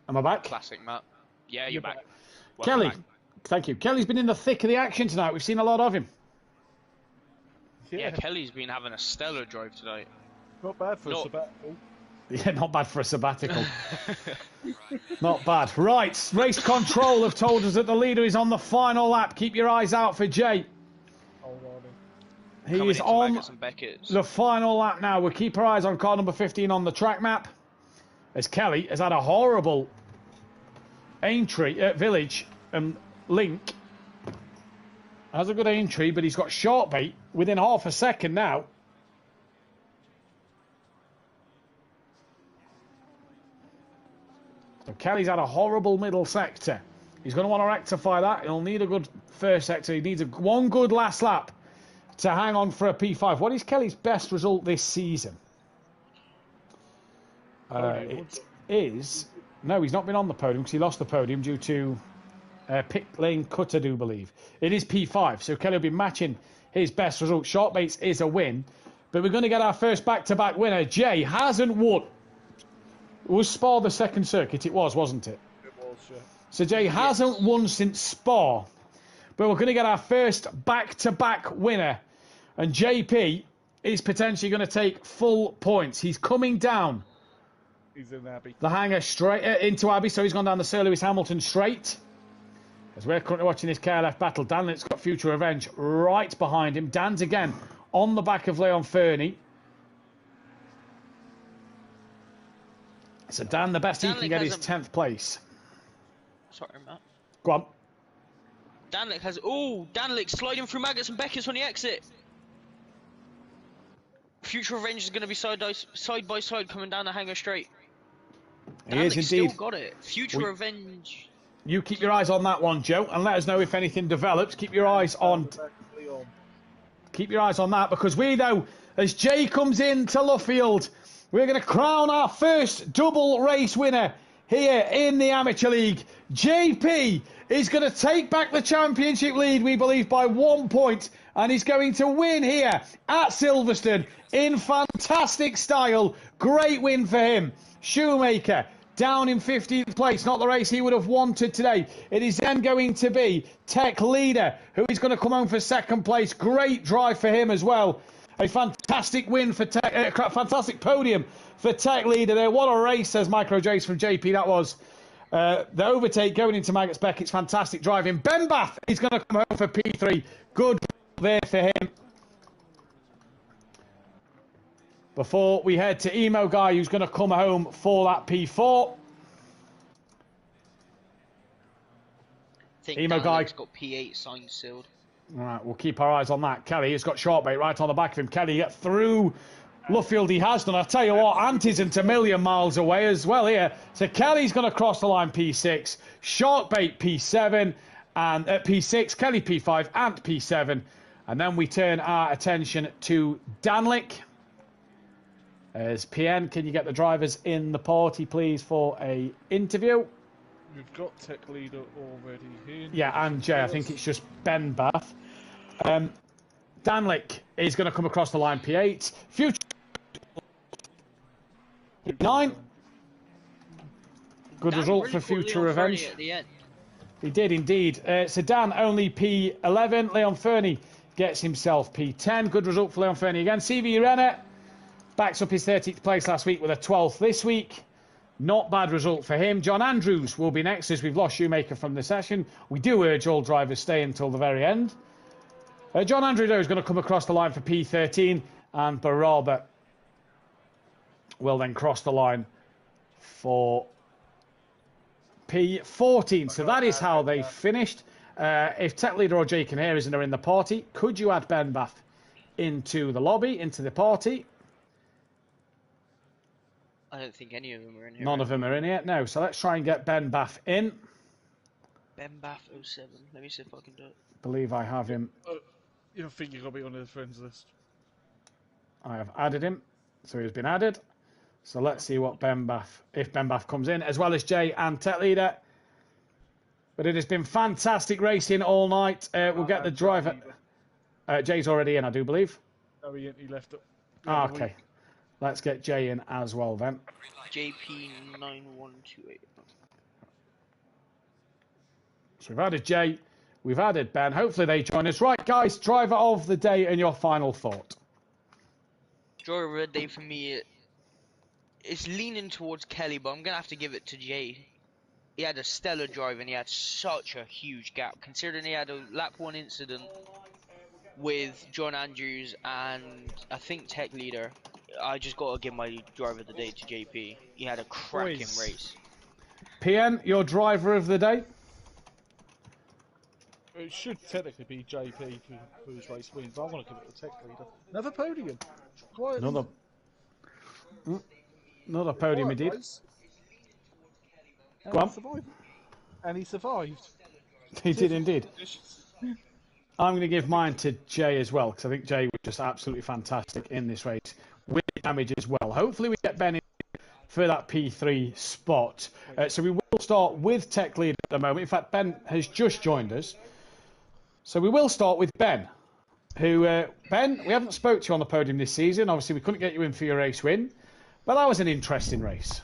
Am I back? Classic, Matt. Yeah, you're back. Kelly, back. Thank you. Kelly's been in the thick of the action tonight. We've seen a lot of him. Yeah, Kelly's been having a stellar drive tonight. Not bad for a sabbatical. Yeah, not bad for a sabbatical. Not bad. Right, race control have told us that the leader is on the final lap. Keep your eyes out for Jay. Hold on. He coming is into on Maggots and Beckett's. the final lap now. We'll keep our eyes on car number 15 on the track map, as Kelly has had a horrible Aintree village and Link. Has a good Aintree, but he's got short bait within half a second now. So Kelly's had a horrible middle sector. He's going to want to rectify that. He'll need a good first sector. He needs one good last lap to hang on for a P5. What is Kelly's best result this season? It is... No, he's not been on the podium because he lost the podium due to pit lane cut, I do believe. It is P5, so Kelly will be matching his best result. Short baits is a win, but we're going to get our first back-to-back winner. Jay hasn't won. Was Spa the second circuit? It was, wasn't it? It was, yeah. So Jay hasn't won since Spa, but we're going to get our first back-to-back winner. And JP is potentially going to take full points. He's coming down. He's in Abbey. The hanger straight into Abbey, so he's gone down the Sir Lewis Hamilton straight. As we're currently watching this KLF battle, Danlick's got Future Revenge right behind him. Dan's again on the back of Leon Fernie. So Dan, the best he can get is 10th place. Sorry, Matt. Go on. Danlick has... Oh, Danlick sliding through Maggots and Beckett's on the exit. Future Revenge is going to be side by side coming down the hanger straight. He is indeed. Still got it. Future Revenge. You keep your eyes on that one, Joe, and let us know if anything develops. Keep your eyes on that, because we know as Jay comes into Luffield, we're going to crown our first double race winner here in the Amateur League. JP is going to take back the championship lead, we believe, by 1 point, and he's going to win here at Silverstone in fantastic style. Great win for him. Shoemaker down in 15th place, not the race he would have wanted today. It is then going to be Tech Leader, who is going to come home for second place. Great drive for him as well. A fantastic win for Tech, fantastic podium for Tech Leader there. What a race, says Micro Jace from JP. That was the overtake going into Maggots Beckett's fantastic driving. Ben Bath is going to come home for P3. Good there for him. Before we head to Emo Guy, who's going to come home for that P4. I think Emo Guy's got P8 signed sealed. All right, we'll keep our eyes on that. Kelly has got short bait right on the back of him. Kelly get through Luffield. He has done. I tell you what, Ant isn't a million miles away as well here. So Kelly's going to cross the line P6. Short bait P7 and P6. Kelly P5 and P7. And then we turn our attention to Danlick. As PN, can you get the drivers in the party, please, for a interview? We've got Tech Leader already here. Yeah, and Jay, I think it's just Ben Bath. Danlick is going to come across the line P8. Future 9. Good result for Future Revenge. At the end. He did indeed. So Dan only P11. Leon Fernie gets himself P10. Good result for Leon Fernie again. CV Renner backs up his 13th place last week with a 12th this week. Not bad result for him. John Andrews will be next as we've lost Shoemaker from the session. We do urge all drivers stay until the very end. John Andrews is going to come across the line for P13, and Baraba will then cross the line for P14. So that is how they finished. If Tech Leader or Jake and Harrison are in the party, could you add Ben Bath into the lobby, into the party? I don't think any of them are in here. None of them are in here. No, so let's try and get Ben Bath in. Ben Bath 07. Let me see if I can do it. Believe I have him. You think you've got to be on his friends list? I have added him, so he's been added. So let's see what Ben Bath, if Ben Bath comes in, as well as Jay and Tech Leader. But it has been fantastic racing all night. We'll get the driver. Jay's already in, I do believe. No, he left it. Okay. Let's get Jay in as well then. JP9128. So we've added Jay, we've added Ben. Hopefully they join us. Right, guys, driver of the day and your final thought. Driver of the day for me, it's leaning towards Kelly, but I'm going to have to give it to Jay. He had a stellar drive and he had such a huge gap. Considering he had a lap 1 incident, with John Andrews and I think Tech Leader. I just got to give my driver of the day to JP. He had a cracking Boys. race. PN, your driver of the day? It should technically be JP whose race wins, but I want to give it to Tech Leader. Another podium. Quietly. Another podium Quiet indeed. race. And Go on. he survived. And he survived. He did indeed. I'm going to give mine to Jay as well, because I think Jay was just absolutely fantastic in this race, with damage as well. Hopefully we get Ben in for that P3 spot. So we will start with Tech Leader at the moment. In fact, Ben has just joined us. So we will start with Ben, who, Ben, we haven't spoke to you on the podium this season. Obviously, we couldn't get you in for your race win, but that was an interesting race.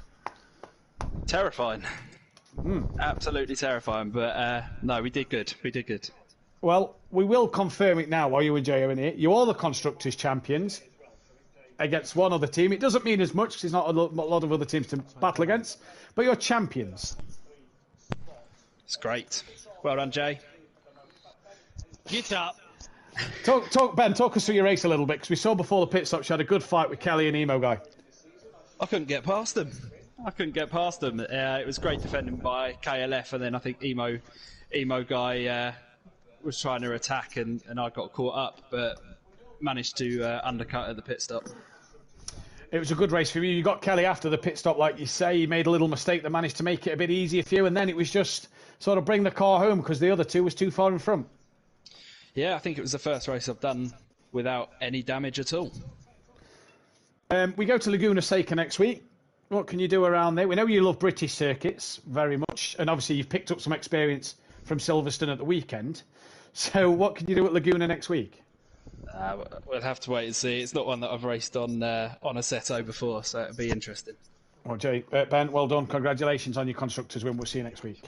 Terrifying. Absolutely terrifying, but no, we did good. We did good. Well, we will confirm it now while you and Jay are in here. You are the Constructors' champions against one other team. It doesn't mean as much because there's not a lot of other teams to battle against, but you're champions. It's great. Well done, Jay. Get up. Ben, talk us through your race a little bit, because we saw before the pit stop you had a good fight with Kelly and Emo Guy. I couldn't get past them. It was great defending by KLF, and then I think Emo Guy was trying to attack, and I got caught up, but managed to undercut at the pit stop. It was a good race for you. You got Kelly after the pit stop, like you say. He made a little mistake that managed to make it a bit easier for you, and then it was just sort of bring the car home because the other two was too far in front. Yeah, I think it was the first race I've done without any damage at all. We go to Laguna Seca next week. What can you do around there? We know you love British circuits very much, and obviously you've picked up some experience from Silverstone at the weekend. So what can you do at Laguna next week? We'll have to wait and see. It's not one that I've raced on Assetto before, so it'll be interesting. Well, Jay, Ben, well done. Congratulations on your Constructors win. We'll see you next week.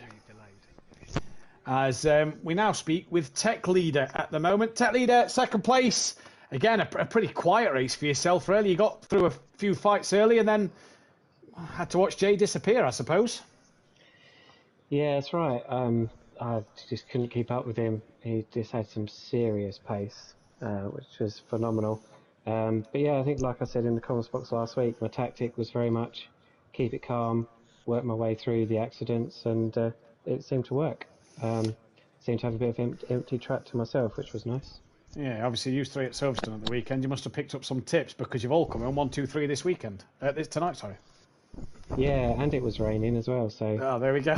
As we now speak with Tech Leader at the moment. Tech Leader, second place. Again, a pretty quiet race for yourself, really. You got through a few fights early and then had to watch Jay disappear, I suppose. Yeah, that's right. I just couldn't keep up with him. He just had some serious pace, which was phenomenal. But yeah, I think, like I said in the comments box last week, my tactic was very much keep it calm, work my way through the accidents, and it seemed to work. Seemed to have a bit of empty track to myself, which was nice. Yeah, obviously you three at Silverstone at the weekend. You must have picked up some tips because you've all come in 1, 2, 3 this weekend. Tonight, sorry. Yeah, and it was raining as well, so... Oh, there we go.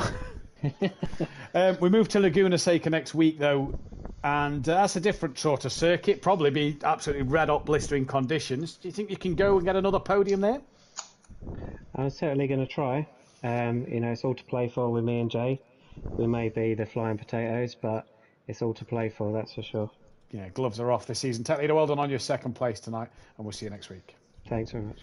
We move to Laguna Seca next week, though, and that's a different sort of circuit. Probably be absolutely red-hot, blistering conditions. Do you think you can go and get another podium there? I'm certainly going to try. It's all to play for with me and Jay. We may be the flying potatoes, but it's all to play for, that's for sure. Yeah, gloves are off this season. Tech Leader, well done on your second place tonight, and we'll see you next week. Thanks very much.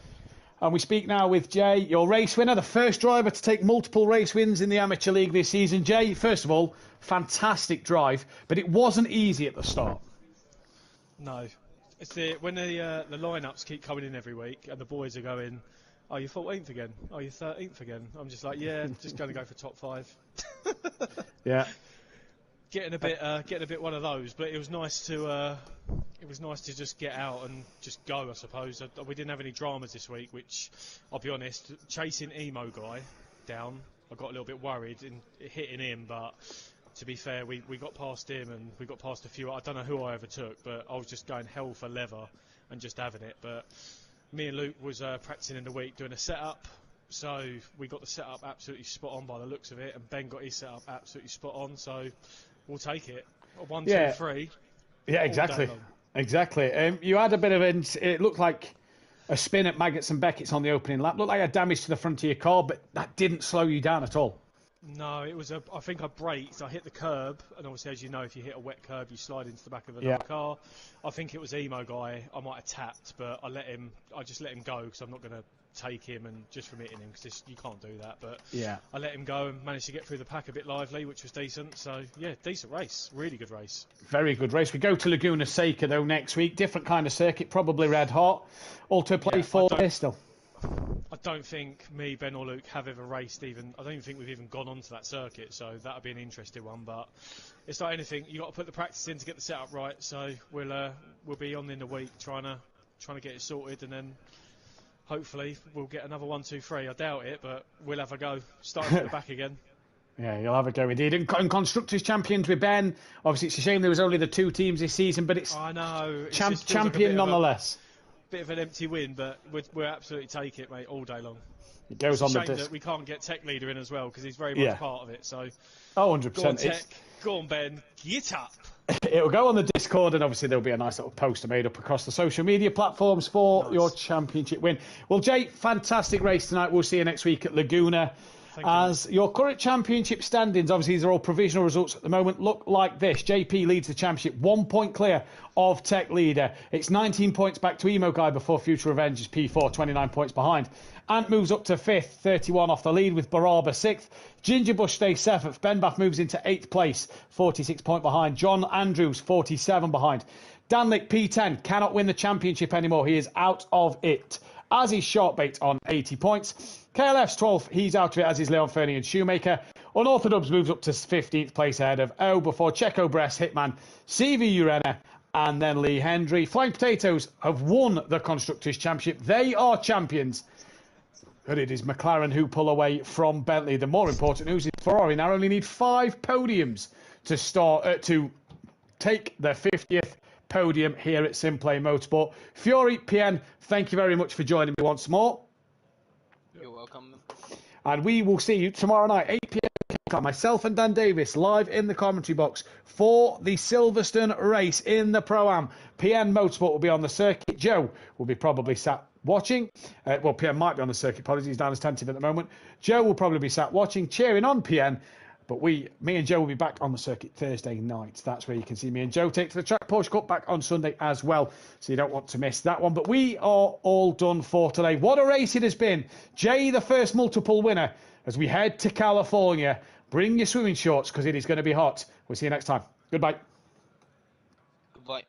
And we speak now with Jay, your race winner, the first driver to take multiple race wins in the Amateur League this season. Jay, first of all, fantastic drive, but it wasn't easy at the start. No. It's when the lineups keep coming in every week and the boys are going, "Oh, you're 14th again? Oh, you're 13th again?" I'm just like, yeah, just going to go for top 5. Yeah. Getting a bit one of those, but it was nice to just get out and just go, I suppose. We didn't have any dramas this week, which I'll be honest, chasing Emo Guy down, I got a little bit worried in hitting him, but to be fair, we got past him and we got past a few. I don't know who I overtook, but I was just going hell for leather and just having it. But me and Luke was practicing in the week doing a setup, so we got the setup absolutely spot on by the looks of it, and Ben got his setup absolutely spot on, so we'll take it. 1, 2, 3. Yeah, exactly. Exactly. You had a bit of it looked like a spin at Maggots and Beckett's on the opening lap. Looked like a damage to the front of your car, but that didn't slow you down at all. No, it was I think I braked, I hit the curb, and obviously, as you know, if you hit a wet curb, you slide into the back of another car. I think it was Emo Guy. I might have tapped, but I just let him go because I'm not going to take him and just from hitting him because you can't do that. But yeah, I let him go and managed to get through the pack a bit lively, which was decent. So yeah, decent race, really good race. Very good race. We go to Laguna Seca though next week. Different kind of circuit, probably red hot. All to play for there still. don't think me, Ben, or Luke have ever raced even. I don't even think we've even gone onto that circuit, so that would be an interesting one. But it's like anything, you got to put the practice in to get the setup right. So we'll be on in the week trying to get it sorted, and then hopefully we'll get another 1, 2, 3. I doubt it, but we'll have a go. Starting from the back again. Yeah, you'll have a go indeed. And Constructors Champions with Ben. Obviously, it's a shame there was only the 2 teams this season, but it's I know champion nonetheless. Bit of an empty win, but we'll absolutely take it, mate, all day long. It goes on the disc. disc. That we can't get Tech Leader in as well because he's very much part of it. So, 100%. Go on, Tech. Go on, Ben. Get up. It'll go on the Discord, and obviously there'll be a nice little poster made up across the social media platforms for your championship win. Well, Jay, fantastic race tonight. We'll see you next week at Laguna. As your current championship standings, obviously these are all provisional results at the moment, look like this. JP leads the championship, 1 point clear of Tech Leader. It's 19 points back to Emo Guy before Future Revenge is P4, 29 points behind. Ant moves up to 5th, 31 off the lead with Baraba 6th. Gingerbush stays 7th. Ben Bath moves into 8th place, 46 point behind. John Andrews, 47 behind. Danlick, P10, cannot win the championship anymore. He is out of it. As is Sharpbait on 80 points. KLF's 12th, he's out of it, as is Leon Fernie and Shoemaker. Unorthodox moves up to 15th place ahead of O before Checo Bress, Hitman, CV Urena, and then Lee Hendry. Flying Potatoes have won the Constructors' Championship. They are champions. But it is McLaren who pull away from Bentley. The more important news is Ferrari now only need 5 podiums to take their 50th podium here at SimPlay Motorsport. Fury, PN, thank you very much for joining me once more. You're welcome. And we will see you tomorrow night, 8 p.m. Myself and Dan Davis live in the commentary box for the Silverstone race in the Pro-Am. PNMotorsport will be on the circuit. Joe will be probably sat watching. Well, PN might be on the circuit. Apologies, he's down as tentative at the moment. Joe will probably be sat watching, cheering on PN. But me and Joe will be back on the circuit Thursday night. That's where you can see me and Joe take to the track. Porsche Cup back on Sunday as well. So you don't want to miss that one. But we are all done for today. What a race it has been. Jay, the first multiple winner, as we head to California. Bring your swimming shorts because it is going to be hot. We'll see you next time. Goodbye. Goodbye.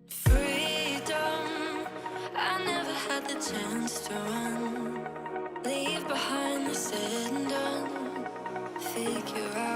Freedom, I never had the chance to run. Leave behind the said and done. Figure out